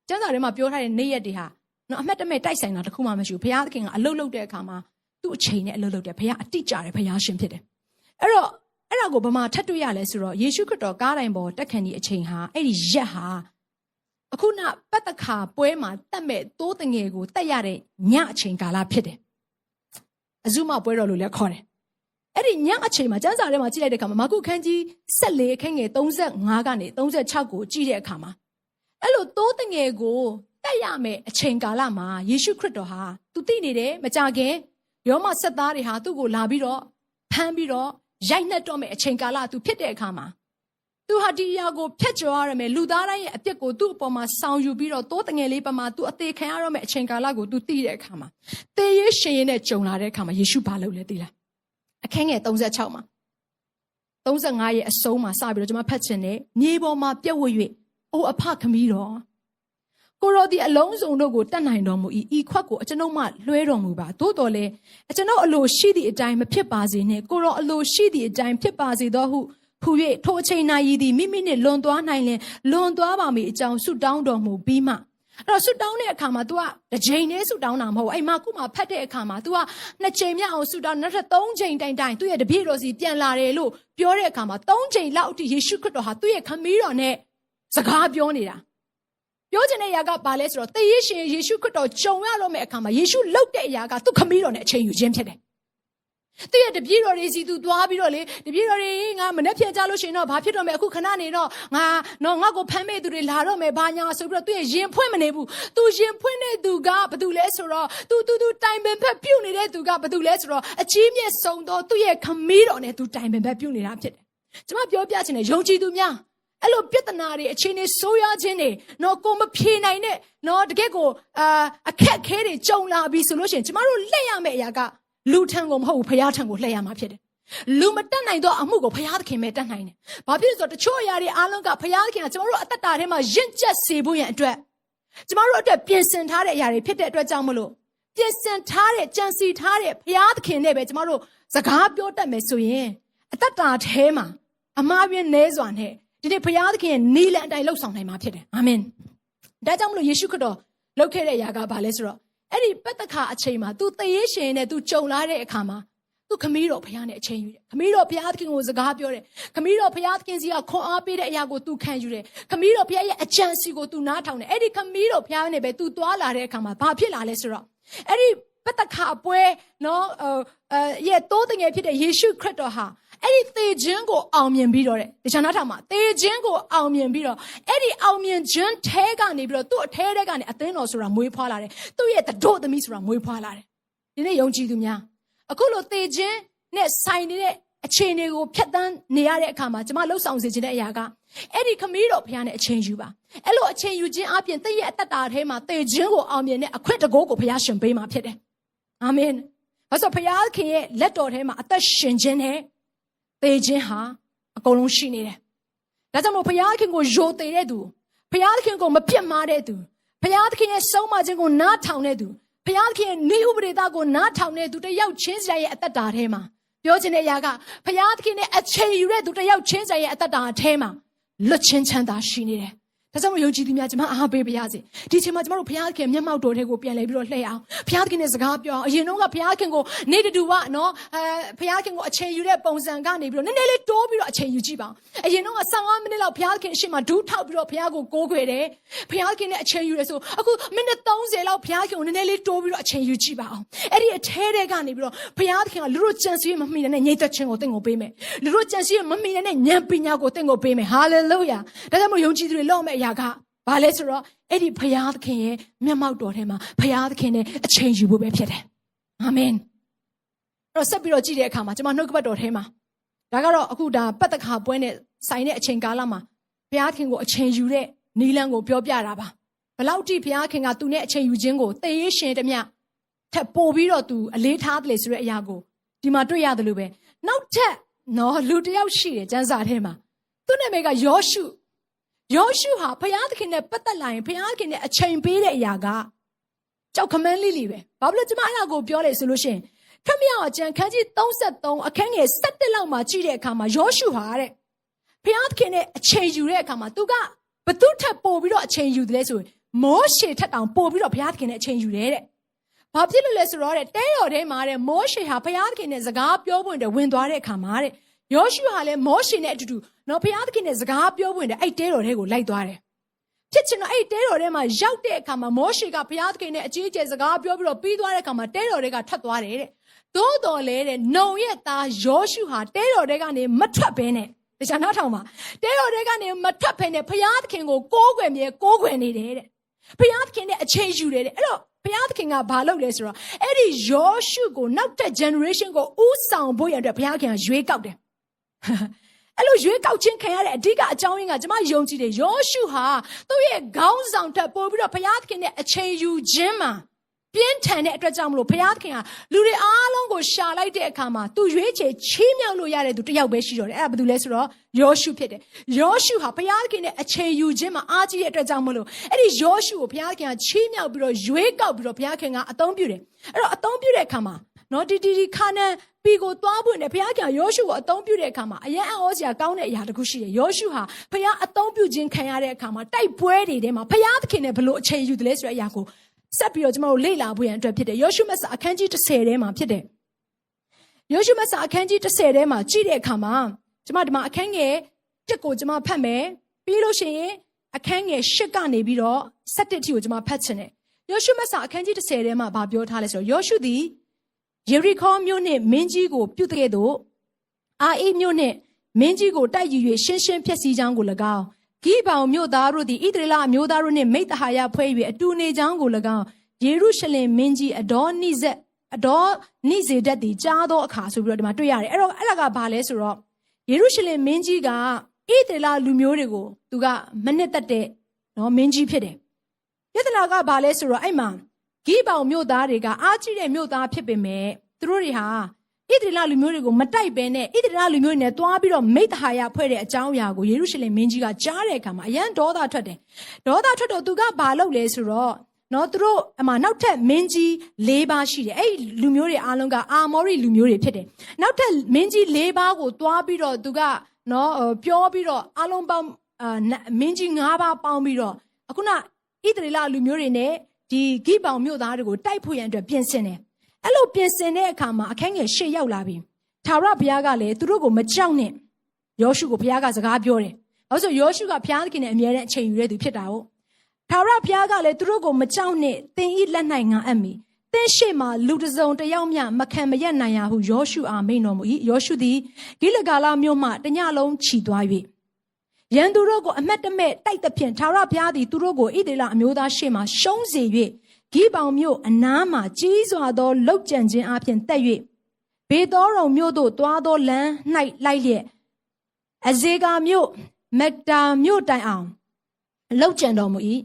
ေကျမ်းစာထဲမှာပြောထားတဲ့နေ့ရက်တွေဟာနော်အမှတ်တမဲ့တိုက်ဆိုင်တာတခုမှမရှိဘူးဘုရားသခင်ကအလုပ်လုပ်တဲ့အခါမှာသူ့အချိန်နဲ့အလုပ်လုပ်တယ်ဘုရားအတိကျတယ်ဘုရားရှင်ဖြစ်တယ်အဲ့တော့အဲ့ဒါကိုဘာမှထပ်တွေ့ရလဲဆိုတော့ယေရှုခရစ်တော်ကားတိုင်ပေါ်တက်ခံဒီအချိန်ဟာအဲ့ဒီရက်ဟာအခုနပတ်သက်ခါပွဲမှာတက်မဲ့တိုးတငယ်ကိုတက်ရတဲ့ညအချိန်ကာလဖြစ်တယ်အဇုမပွဲတော်လို့လည်းခေါ်တယ်အဲ့ဒီညအချိန်မှာကျမ်းစာထဲမှာကြည့်လိုက်တဲ့အခါမှာမာကုခန်းကြီး14အခန်းငယ်35ကနေ36ကိုကြည့်တဲ့အခါမှာအဲ့လိုတိုးတငယ်ကိုတက်ရမယ်အချိန်ကာလမှာယေရှုခရစ်တော်ဟာသူသိနေတယ်မကြခင်ယောမဆက်သားတွေဟာသူ့ကိုလာပြီးတော့ဖမ်းပြီးတော့ရိုက်နှက်တော့မယ်အချိန်ကာလသူဖြစ်တဲ့အခါမှာသူဟာဒီအရာကိုဖျက်ကျော်ရမယ်လူသားတိုင်းရဲ့အပြစ်ကိုသူ့အပေါ်မှာဆောင်ယူပြီးတော့တိုးတငယ်လေးပမာသူအသေးခံရတော့မယ်အချိန်ကာလကိုသူသိတဲ့အခါမှာသေရေးရှင်ရင်နဲ့ကြုံလာတဲ့အခါမှာယေရှုဘာလုပ်လဲသိလားအခန်းငယ်36မှာ35ရဲ့အဆုံးမှာစပြီးတော့ကျွန်မဖတ်ချင်တယ်မြေပေါ်မှာပြက်ဝတ်၍အိုအဖခမည်းတော်ကိုရောဒီအလုံးစုံတို့ကိုတတ်နိုင်တော်မူ၏ဤခွက်ကိုအကျွန်ုပ်မှလွှဲတော်မူပါသို့တော်လည်းအကျွန်ုပ်အလိုရှိသည့်အတိုင်းမဖြစ်ပါစေနှင့်ကိုရောအလိုရှိသည့်အတိုင်းဖြစ်ပါစေသောဟုဟူ၍ထိုအချိန်၌ရည်သည်မိမိနှင့်လွန်သွားနိုင်လင်လွန်သွားပါမည်အကြောင်းဆုတောင်းတော်မူပြီးမှအဲ့တော့ဆုတောင်းတဲ့အခါမှာ तू ကတစ်ချိန်နဲ့ဆုတောင်းတာမဟုတ်ဘူးအဲ့မှာခုမှဖတ်တဲ့အခါမှာ तू ကနှစ်ချိန်မြောက်အောင်ဆုတောင်းနောက်ထပ်3ချိန်တိုင်သူ့ရဲ့တပည့်တော်စီပြန်လာတယ်လို့ပြောတဲ့အခါမှာ3ချိန်လောက်အထိယေရှုခရစ်တော်ဟာသူ့ရဲ့ခမည်းတော်နဲ့စကားပြောနေတာပြောချင်တဲ့အရာကဘာလဲဆိုတော့သေရရှင်ယေရှုခရစ်တော်ကြုံရတော့မယ့်အခါမှာယေရှုလှုပ်တဲ့အရာကသူ့ခမည်းတော်နဲ့အချိန်ယူခြင်းဖြစ်တယ်သူရဲ့တပည့်တော်တွေစီသူသွားပြီးတော့လေတပည့်တော်တွေငါမနှက်ဖြန်ကြလို့ရှိရင်တော့ဘာဖြစ်တော့မယ်အခုခဏနေတော့ငါကိုဖမ်းမဲ့သူတွေလာတော့မယ်ဘာညာဆိုပြီးတော့သူရဲ့ရင်ဖွင့်မနေဘူးသူရင်ဖွင့်တဲ့သူကဘာတူလဲဆိုတော့သူတိုင်ပင်ဖက်ပြုတ်နေတဲ့သူကဘာတူလဲဆိုတော့အကြီးမြတ်ဆုံးသောသူရဲ့ခမည်းတော်နဲ့သူတိုင်ပင်ဖက်ပြုတ်နေတာဖြစ်တယ်ကျွန်မပြောပြချင်တယ်ယုံကြည်သူများအဲ့လိုပြဿနာတွေအခြေအနေဆိုးရွားခြင်းတွေကိုမဖြေနိုင်တဲ့တကယ့်ကိုအခက်ခဲတွေကြုံလာပြီဆိုလို့ရှိရင်ကျမတို့လက်ရမယ့်အရာကလူထံကိုမဟုတ်ဘူးဘုရားထံကိုလှည့်ရမှာဖြစ်တယ်လူမတက်နိုင်တော့အမှုကိုဘုရားသခင်ပဲတက်နိုင်တယ်ဘာဖြစ်လို့ဆိုတော့တချို့အရာတွေအားလုံးကဘုရားသခင်ကကျမတို့အသက်တာထဲမှာရင့်ကျက်စေဖို့ရန်အတွက်ကျမတို့အတွက်ပြင်ဆင်ထားတဲ့အရာတွေဖြစ်တဲ့အတွက်ကြောင့်မလို့ပြင်ဆင်ထားတဲ့ကြံစီထားတဲ့ဘုရားသခင်နဲ့ပဲကျမတို့စကားပြောတတ်မယ်ဆိုရင်အသက်တာထဲမှာအမှားပြင်းနေစွာနဲ့ဒီနေ့ဘုရားသခင်ရဲ့နီလန်အတိုင်းလှုပ်ဆောင်နိုင်မှာဖြစ်တယ်အာမင်ဒါကြောင့်မလို့ယေရှုခရစ်တော်လုပ်ခဲ့တဲ့အရာကဘာလဲဆိုတော့အဲ့ဒီပတ္တခါအချိန်မှာ तू သေရရှင်နဲ့ तू ကြုံလာတဲ့အခါမှာ तू ခမည်းတော်ဘုရားနဲ့အချိန်ယူတယ်ခမည်းတော်ဘုရားသခင်ကိုစကားပြောတယ်ခမည်းတော်ဘုရားသခင်စီကခွန်အားပေးတဲ့အရာကို तू ခံယူတယ်ခမည်းတော်ဘုရားရဲ့အကြံစီကို तू နားထောင်တယ်အဲ့ဒီခမည်းတော်ဘုရားနဲ့ပဲ तू သွားလာတဲ့အခါမှာဘာဖြစ်လာလဲဆိုတော့အဲ့ဒီပတ္တခါအပွဲရဲ့တိုးတငယ်ဖြစ်တဲ့ယေရှုခရစ်တော်ဟာအဲ့ဒီသေခြင်းကိုအောင်မြင်ပြီးတော့တဲ့တခြားနားထောင်မှာသေခြင်းကိုအောင်မြင်ပြီးတော့အဲ့ဒီအောင်မြင်ခြင်းထဲကနေပြီးတော့သူ့အထဲထဲကနေအသင်းတော်ဆိုတာမွေးဖွားလာတယ်သူ့ရဲ့တတို့သမီးဆိုတာမွေးဖွားလာတယ်ဒီနေ့ယုံကြည်သူများအခုလိုသေခြင်းနဲ့ဆိုင်နေတဲ့အခြေအနေကိုဖျက်ဆီးနေရတဲ့အခါမှာကျွန်မလှုပ်ဆောင်စေချင်တဲ့အရာကအဲ့ဒီခမည်းတော်ဘုရားနဲ့အချိန်ယူပါအဲ့လိုအချိန်ယူခြင်းအပြင်သင်ရဲ့အသက်တာထဲမှာသေခြင်းကိုအောင်မြင်တဲ့အခွင့်တကောကိုဘုရားရှင်ပေးမှာဖြစ်တယ်အာမင်ဘာလို့ဘုရားခင်ရဲ့လက်တော်ထဲမှာအသက်ရှင်ခြင်းနဲ့သေခြင်းဟာအကုန်လုံးရှိနေတယ်။ဒါကြောင့်မို့ဘုရားခင်ကိုယိုသေတဲ့သူဘုရားခင်ကိုမပြစ်မှားတဲ့သူဘုရားခင်ရဲ့ဆုံးမခြင်းကိုနားထောင်တဲ့သူဘုရားခင်ရဲ့နိဥပဒေသားကိုနားထောင်တဲ့သူတယောက်ချင်းစီရဲ့အသက်တာထဲမှာပြောချင်တဲ့အရာကဘုရားခင်နဲ့အချိန်ယူတဲ့သူတယောက်ချင်းစီရဲ့အသက်တာထဲမှာလွတ်ချင်းချမ်းသာရှိနေတယ်။ဒါကြောင့်မို့ယုံကြည်သူများကျွန်မအားပေးပါရစေ။ဒီချိန်မှာကျွန်တော်တို့ဘုရားခင်မျက်မှောက်တော်ထဲကိုပြန်လဲပြီးတော့လှည့်အောင်ဘုရားခင်နဲ့စကားပြောအောင်အရင်တော့ကဘုရားခင်ကိုနေတူဘုရားခင်ကိုအချိန်ယူတဲ့ပုံစံကနေပြီးတော့နည်းနည်းလေးတိုးပြီးတော့အချိန်ယူကြည့်ပါအောင်အရင်တော့က15မိနစ်လောက်ဘုရားခင်အရှိမဒူးထောက်ပြီးတော့ဘုရားကိုကိုးကွယ်တယ်ဘုရားခင်နဲ့အချိန်ယူတယ်ဆိုအခုမိနစ်30လောက်ဘုရားခင်ကိုနည်းနည်းလေးတိုးပြီးတော့အချိန်ယူကြည့်ပါအောင်အဲ့ဒီအထဲထဲကနေပြီးတော့ဘုရားခင်ကလူတို့ကြံစည်မမိတဲ့ညှိသက်ခြင်းကိုတင့်ကိုပေးမယ်လူတို့ကြံစည်မမိတဲ့ဉာဏ်ပညာကိုတင့်ကိုပေးမယ်ဟာလေလုယာဒါကြောင့်မို့ယုံကြည်သူတွေလောက်မဲ့အရာကဘာလဲဆိုတော့အဲ့ဒီဘုရားသခင်ရဲ့မျက်မှောက်တော်ထဲမှာဘုရားသခင်နဲ့အချိန်ယူဖို့ပဲဖြစ်တယ်အာမင်အဲ့တော့ဆက်ပြီးတော့ကြည့်တဲ့အခါမှာကျွန်မနှုတ်ကပတ်တော်ထဲမှာဒါကတော့အခုဒါပတ်သက်ခါပွဲနဲ့ဆိုင်တဲ့အချိန်ကာလမှာဘုရားသခင်ကိုအချိန်ယူတဲ့နီလန်းကိုပြောပြတာပါ ဘလောက်တိဘုရားခင်ကသူနဲ့အချိန်ယူခြင်းကိုသေရေးရှင်တမျှထပ်ပို့ပြီးတော့သူအလေးထားတယ်ဆိုတဲ့အရာကိုဒီမှာတွေ့ရတယ်လို့ပဲနောက်ထပ်နော်လူတစ်ယောက်ရှိတယ်ကျမ်းစာထဲမှာသူ့နာမည်ကယောရှုဟာဘုရားသခင်နဲ့ပတ်သက်လာရင်ဘုရားသခင်နဲ့အချိန်ပေးတဲ့အရာကကြောက်ခမန်းလိလိပဲဘာလို့ကျွန်မအဲ့ဒါကိုပြောလဲဆိုလို့ရှိရင်ခမရအကျမ်းခန်းကြီး33အခန်းငယ်17လောက်မှာကြည့်တဲ့အခါမှာယောရှုဟာတဲ့ဘုရားသခင်နဲ့အချိန်ယူတဲ့အခါမှာသူကဘသူထပ်ပို့ပြီးတော့အချိန်ယူတယ်ဆိုရင်မောရှေထက်တောင်ပို့ပြီးတော့ဘုရားသခင်နဲ့အချိန်ယူတယ်တဲ့ဘာဖြစ်လို့လဲဆိုတော့တဲ့တဲတော်ထဲမှာတဲ့မောရှေဟာဘုရားသခင်နဲ့စကားပြောဖို့တဲ့ဝင်သွားတဲ့အခါမှာတဲ့ယောရှုဟာလည်းမောရှေနဲ့အတူတူနော်ဘုရားသခင်နဲ့စကားပြောဖို့တဲ့အဲ့တဲတော်ထဲကိုလိုက်သွားတယ်ဖြစ်ချင်တော့အဲ့တဲတော်ထဲမှာရောက်တဲ့အခါမှာမောရှေကဘုရားသခင်နဲ့အကြီးအကျယ်စကားပြောပြီးတော့ပြီးသွားတဲ့အခါမှာတဲတော်တွေကထွက်သွားတယ်တဲ့သို့တော်လည်းတဲ့နှုံရဲ့သားယောရှုဟာတဲတော်တွေကနေမထွက်ဘဲနဲ့တခြားနောက်ထောင်မှာတဲတော်တွေကနေမထွက်ဘဲနဲ့ဘုရားသခင်ကိုကိုးကွယ်နေတယ်တဲ့ဘုရားသခင်နဲ့အချိန်ယူတယ်တဲ့အဲ့တော့ဘုရားသခင်ကဘာလုပ်လဲဆိုတော့အဲ့ဒီယောရှုကိုနောက်တဲ့ generation ကိုဥဆောင်ဖို့ရတဲ့ဘုရားခင်ကရွေးကောက်တယ်အဲ့လိုရွေးကောက်ခြင်းခံရတဲ့အဓိကအကြောင်းရင်းကကျွန်မယုံကြည်တယ်ယောရှုဟာသူ့ရဲ့ခေါင်းဆောင်ထက်ပိုပြီးတော့ဘုရားသခင်နဲ့အချိန်ယူခြင်းမှာပြင်းထန်တဲ့အတွက်ကြောင့်မလို့ဘုရားသခင်ကလူတွေအားလုံးကိုရှာလိုက်တဲ့အခါမှာသူရွေးချယ်ချီးမြှောက်လို့ရတဲ့သူတစ်ယောက်ပဲရှိတော့တယ်အဲ့ဒါဘာလို့လဲဆိုတော့ယောရှုဖြစ်တယ်ယောရှုဟာဘုရားသခင်နဲ့အချိန်ယူခြင်းမှာအားကြီးတဲ့အတွက်ကြောင့်မလို့အဲ့ဒီယောရှုကိုဘုရားသခင်ကချီးမြှောက်ပြီးတော့ရွေးကောက်ပြီးတော့ဘုရားခင်ကအသုံးပြုတယ်အဲ့တော့အသုံးပြုတဲ့အခါမှာနော်ဒီခါနန်ပြည်ကိုသွားဖို့နဲ့ဘုရားခင်ယောရှုကိုအသုံးပြုတဲ့အခါမှာအယံအဩစရာကောင်းတဲ့အရာတစ်ခုရှိတယ်ယောရှုဟာဘုရားအသုံးပြုခြင်းခံရတဲ့အခါမှာတိုက်ပွဲတွေထဲမှာဘုရားသခင်နဲ့ဘလို့အချိန်ယူတယ်လဲဆိုတဲ့အရာကိုဆက်ပြီးတော့ကျွန်တော်တို့လေ့လာဖို့ရန်အတွက်ဖြစ်တယ်ယောရှုမတ်စာအခန်းကြီး10ထဲမှာဖြစ်တယ်ယောရှုမတ်စာအခန်းကြီး10ထဲမှာကြည့်တဲ့အခါမှာကျွန်မဒီမှာအခန်းငယ်1ကိုကျွန်မဖတ်မယ်ပြီးလို့ရှိရင်အခန်းငယ်8ကနေပြီးတော့17အထိကိုကျွန်မဖတ်ချင်တယ်ယောရှုမတ်စာအခန်းကြီး10ထဲမှာဗာပြောထားလဲဆိုတော့ယောရှုသည်ယေရိခေါမြို့နှင့်မင်းကြီးကိုပြုတ်တဲ့သို့အာအိမြို့နှင့်မင်းကြီးကိုတိုက်ယူ၍ရှင်းရှင်းဖျက်ဆီးကြောင်းကို၎င်းဂိဗောင်မြို့သားတို့သည်ဣသရေလအမျိုးသားတို့နှင့်မိဿဟာယဖွဲ့၍အတူနေကြောင်းကို၎င်းယေရုရှလင်မင်းကြီးအဒေါနိဇေဒက်သည်ကြားသောအခါဆိုပြီးတော့ဒီမှာတွေ့ရတယ်အဲ့တော့အဲ့ဒါကဘာလဲဆိုတော့ယေရုရှလင်မင်းကြီးကဣသရေလလူမျိုးတွေကိုသူကမနစ်သက်တဲ့နော်မင်းကြီးဖြစ်တယ်ယသနာကဘာလဲဆိုတော့အဲ့မှာဂိဗောင်မြို့သားတွေကအားကြီးတဲ့မြို့သားဖြစ်ပေမဲ့သူတို့တွေဟာဣသရေလလူမျိုးတွေကိုမတိုက်ဘဲနဲ့ဣသရေလလူမျိုးတွေနဲ့တွားပြီးတော့မိဿဟာယဖွဲ့တဲ့အကြောင်းအရာကိုယေရုရှလင်မင်းကြီးကကြားတဲ့အခါမှာအယံဒေါသထွက်တယ်ဒေါသထွက်တော့သူကဘာလုပ်လဲဆိုတော့နော်သူတို့အမှနောက်ထပ်မင်းကြီး၄ပါးရှိတယ်အဲ့လူမျိုးတွေအားလုံးကအာမောရိလူမျိုးတွေဖြစ်တယ်နောက်ထပ်မင်းကြီး၄ပါးကိုတွားပြီးတော့သူကနော်ပြောပြီးတော့အားလုံးပေါင်းမင်းကြီး၅ပါးပေါင်းပြီးတော့အခုနဣသရေလလူမျိုးတွေနဲ့ဒီဂိဗောင်မြို့သားတွေကိုတိုက်ဖို့ရန်အတွက်ပြင်ဆင်တယ်အဲ့လိုပြင်ဆင်တဲ့အခါမှာအခန်းငယ်10ရောက်လာပြီထာဝရဘုရားကလည်းသူတို့ကိုမကြောက်နဲ့ယောရှုကိုဘုရားကစကားပြောတယ်။ဘာလို့ဆိုယောရှုကဘုရားသခင်နဲ့အမြဲတမ်းအချိန်ယူရတဲ့သူဖြစ်တာဟုတ်။ထာဝရဘုရားကလည်းသူတို့ကိုမကြောက်နဲ့သင်ဤလက်၌ငါအပ်မည်။သင်ရှေ့မှာလူတစ်စုံတစ်ယောက်မျှမခံမရက်နိုင်ရဟုယောရှုအားမိန့်တော်မူ၏။ယောရှုသည်ဂိလဂါလမြို့မှတညလုံးခြီသွား၍ရန်သူတို့ကိုအမတ်တမဲ့တိုက်သဖြင့်ထာဝရဘုရားသည်သူတို့ကိုဣသရေလအမျိုးသားရှေ့မှာရှုံးစေ၍ဂိဗောင်မြို့အနားမှကြီးစွာသောလောက်ကျန်ခြင်းအပြင်တက်၍ဘေသောရုံမြို့သို့တွားသောလမ်း၌လိုက်လျက်အဇေကာမြို့မက်တာမြို့တိုင်အောင်လောက်ကျန်တော်မူ၏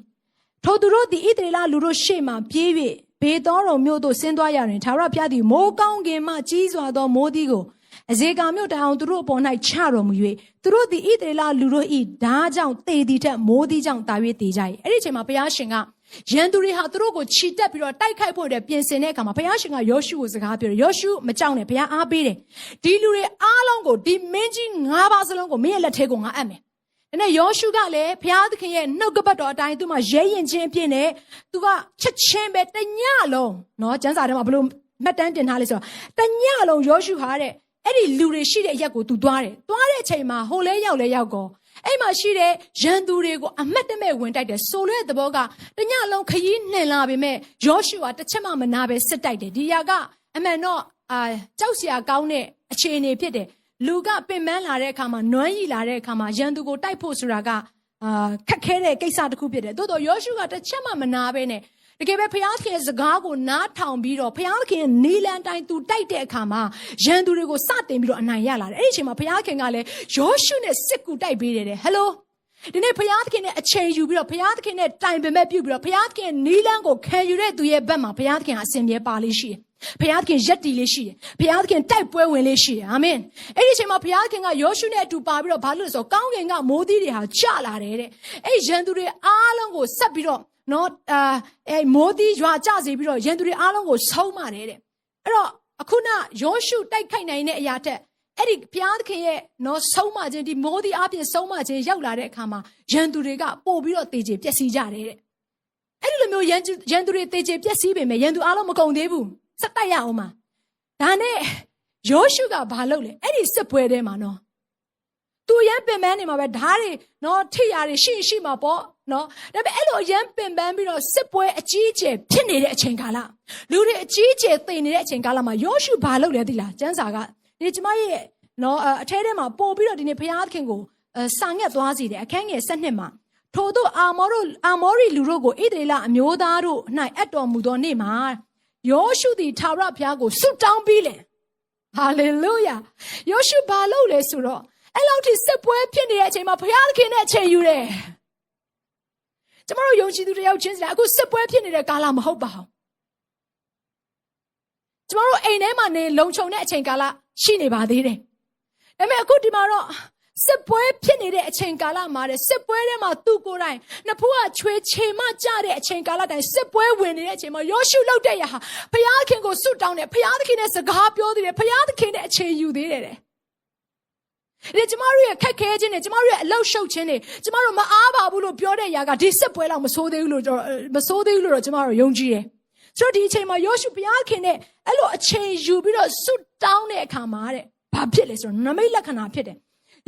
ထိုသူတို့သည်ဣသရေလလူတို့ရှေ့မှပြေး၍ဘေသောရုံမြို့သို့ဆင်းသွားရတွင်ထာဝရဘုရားသည်မိုးကောင်းကင်မှကြီးစွာသောမိုးသည်ကိုအဇေကာမြို့တိုင်အောင်သူတို့အပေါ်၌ချတော်မူ၍သူတို့သည်ဣသရေလလူတို့၏ဓာကြောင့်သေသည်ထက်မိုးသည်ကြောင့်တာ၍သေကြ၏အဲ့ဒီအချိန်မှာဘုရားရှင်ကရန်သူတွေဟာသူတို့ကိုခြိတက်ပြီးတော့တိုက်ခိုက်ဖို့အတွက်ပြင်ဆင်တဲ့အခါမှာဘုရားရှင်ကယောရှုကိုစကားပြောတယ်ယောရှုမကြောက်နဲ့ဘုရားအားပေးတယ်ဒီလူတွေအားလုံးကိုဒီမင်းကြီး၅ပါးစလုံးကိုမင်းရဲ့လက်ထဲကိုငါအပ်မယ်ဒါနဲ့ယောရှုကလည်းဘုရားသခင်ရဲ့နှုတ်ကပတ်တော်အတိုင်းသူမှရဲရင်ချင်းအပြည့်နဲ့သူကချက်ချင်းပဲတညလုံးနော်ကျမ်းစာထဲမှာဘလို့မှတ်တမ်းတင်ထားလဲဆိုတော့တညလုံးယောရှုဟာတဲ့အဲ့ဒီလူတွေရှိတဲ့အရက်ကိုသူသွားတဲ့အချိန်မှာဟိုလဲရောက်ကောအဲ့မှာရှိတဲ့ရန်သူတွေကိုအမတ်တမဲ့ဝင်တိုက်တယ်ဆိုတဲ့သဘောကတညလုံးခရီးနှင်လာပေမဲ့ယောရှုဟာတစ်ချက်မှမနာပဲစစ်တိုက်တယ်ဒီຢာကအမှန်တော့ကြောက်စရာကောင်းတဲ့အခြေအနေဖြစ်တယ်လူကပင်ပန်းလာတဲ့အခါမှာနွမ်းရီလာတဲ့အခါမှာရန်သူကိုတိုက်ဖို့ဆိုတာကခက်ခဲတဲ့ကိစ္စတစ်ခုဖြစ်တယ်တိုးတော့ယောရှုကတစ်ချက်မှမနာပဲနဲ့တကယ်ပဲဘုရားသခင်ရဲ့စကားကိုနားထောင်ပြီးတော့ဘုရားသခင်ရဲ့နီလန်တိုင်းသူတိုက်တဲ့အခါမှာရန်သူတွေကိုစတင်ပြီးတော့အနိုင်ရလာတယ်အဲ့ဒီအချိန်မှာဘုရားခင်ကလည်းယောရှုနဲ့စစ်ကူတိုက်ပေးတယ်ဟယ်လို ဒီနေ့ဘုရားသခင်နဲ့အချိန်ယူပြီးတော့ဘုရားသခင်နဲ့တိုင်ပင်မဲ့ပြုပြီးတော့ဘုရားသခင်နီးလန်းကိုခံယူတဲ့သူရဲ့ဘက်မှာဘုရားသခင်အစဉ်မြဲပါလေးရှိတယ်ဘုရားသခင်ရက်တီလေးရှိတယ်ဘုရားသခင်တိုက်ပွဲဝင်လေးရှိတယ်အာမင်အဲ့ဒီအချိန်မှာဘုရားသခင်ကယောရှုနဲ့အတူပါပြီးတော့ဘာလို့လဲဆိုတော့ကောင်းကင်ကမိုးသီးတွေဟာကျလာတယ်တဲ့အဲ့ရန်သူတွေအားလုံးကိုဆက်ပြီးတော့နော်မိုးသီးရွာကျစေပြီးတော့ရန်သူတွေအားလုံးကိုဆုံးပါတယ်တဲ့အဲ့တော့အခုနယောရှုတိုက်ခိုက်နိုင်တဲ့အရာတက်အဲ့ဒီဘုရားသခင်ရဲ့နော်ဆုံးမခြင်းဒီမိုးသီးအပြင်ဆုံးမခြင်းရောက်လာတဲ့အခါမှာရန်သူတွေကပို့ပြီးတော့တေချေပျက်စီးကြတယ်တဲ့အဲ့ဒီလိုမျိုးရန်သူတွေတေချေပျက်စီးပေမဲ့ရန်သူအားလုံးမကုန်သေးဘူးစက်တိုက်ရအောင်မှာဒါနဲ့ယောရှုကဘာလုပ်လဲအဲ့ဒီစစ်ပွဲထဲမှာနော်သူရန်ပင်ပန်းနေမှာပဲဓာတ်တွေနော်ထိရတွေရှိမှာပေါ့နော်ဒါပေမဲ့အဲ့လိုရန်ပင်ပန်းပြီးတော့စစ်ပွဲအကြီးအကျယ်ဖြစ်နေတဲ့အချိန်ကာလလူတွေအကြီးအကျယ်သိနေတဲ့အချိန်ကာလမှာယောရှုဘာလုပ်လဲသိလားကျမ်းစာကဒီကျမရဲ့နော်အထဲထဲမှာပို့ပြီးတော့ဒီနေ့ဘုရားသခင်ကိုစာငတ်သွားစီတယ်အခန်းငယ်7မှာထို့သောအာမောရိလူတို့ကိုဣသရေလအမျိုးသားတို့၌အပ်တော်မူသောနေ့မှာယောရှုသည်ထာဝရဘုရားကိုဆုတောင်းပြီးလေဟာလေလုယာယောရှုဘာလုပ်လဲဆိုတော့အဲ့လောက်ထိစစ်ပွဲဖြစ်နေတဲ့အချိန်မှာဘုရားသခင်နဲ့အချိန်ယူတယ်ကျမတို့ယုံကြည်သူတယောက်ချင်းစီအခုစစ်ပွဲဖြစ်နေတဲ့ကာလမဟုတ်ပါဘူးကျမတို့အိမ်ထဲမှာနေလုံခြုံတဲ့အချိန်ကာလရှိနေပါသေးတယ်ဒါပေမဲ့အခုဒီမှာတော့စစ်ပွဲဖြစ်နေတဲ့အချိန်ကာလမှာတဲ့စစ်ပွဲထဲမှာသူ့ကိုယ်တိုင်နှစ်ဖူးကချွေချေမကြတဲ့အချိန်ကာလတိုင်းစစ်ပွဲဝင်နေတဲ့အချိန်မှာယောရှုလောက်တဲ့ရဟာဘုရားသခင်ကိုဆုတောင်းတယ်ဘုရားသခင်နဲ့စကားပြောသေးတယ်ဘုရားသခင်နဲ့အချိန်ယူသေးတယ်ဒီကျမတို့ရဲ့ခက်ခဲခြင်းတွေကျမတို့ရဲ့အလောက်ရှုပ်ခြင်းတွေကျမတို့မအားပါဘူးလို့ပြောတဲ့ຢာကဒီစစ်ပွဲလောက်မဆိုးသေးဘူးလို့တော့ကျမတို့ယုံကြည်တယ်ဆိုတော့ဒီအချိန်မှာယောရှုဘုရားခင်နဲ့အဲ့လိုအချိန်ယူပြီးတော့ဆုတောင်းတဲ့အခါမှာတဲ့ဘာဖြစ်လဲဆိုတော့နမိတ်လက္ခဏာဖြစ်တယ်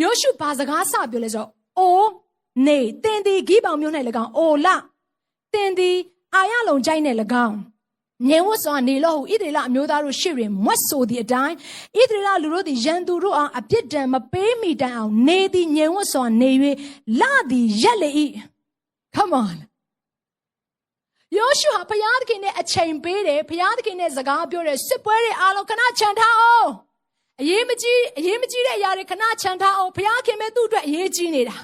ယောရှုဘာစကားစပြောလဲဆိုတော့အိုနေတင်ဒီဂိဗောင်မြို့၌၎င်းအိုလတင်ဒီအာရလုံကျိုင်း၌၎င်းငြိမ်ဝတ်စွာနေလို့ဣသရေလအမျိုးသားတို့ရှေ့တွင်မွတ်ဆိုသည့်အတိုင်းဣသရေလလူတို့သည်ရန်သူတို့အားအပြစ်ဒဏ်မပေးမိတိုင်အောင်နေသည်ငြိမ်ဝတ်စွာနေ၍လသည်ရက်လေ၏ Come onယောရှုဟာဘုရားသခင်နဲ့အချိန်ပေးတယ်ဘုရားသခင်နဲ့စကားပြောတယ်စစ်ပွဲတွေအားလုံးခဏချန်ထားအောင်အရေးမကြီးတဲ့အရာတွေခဏချန်ထားအောင်ဘုရားခင်ပဲသူ့အတွက်အရေးကြီးနေတ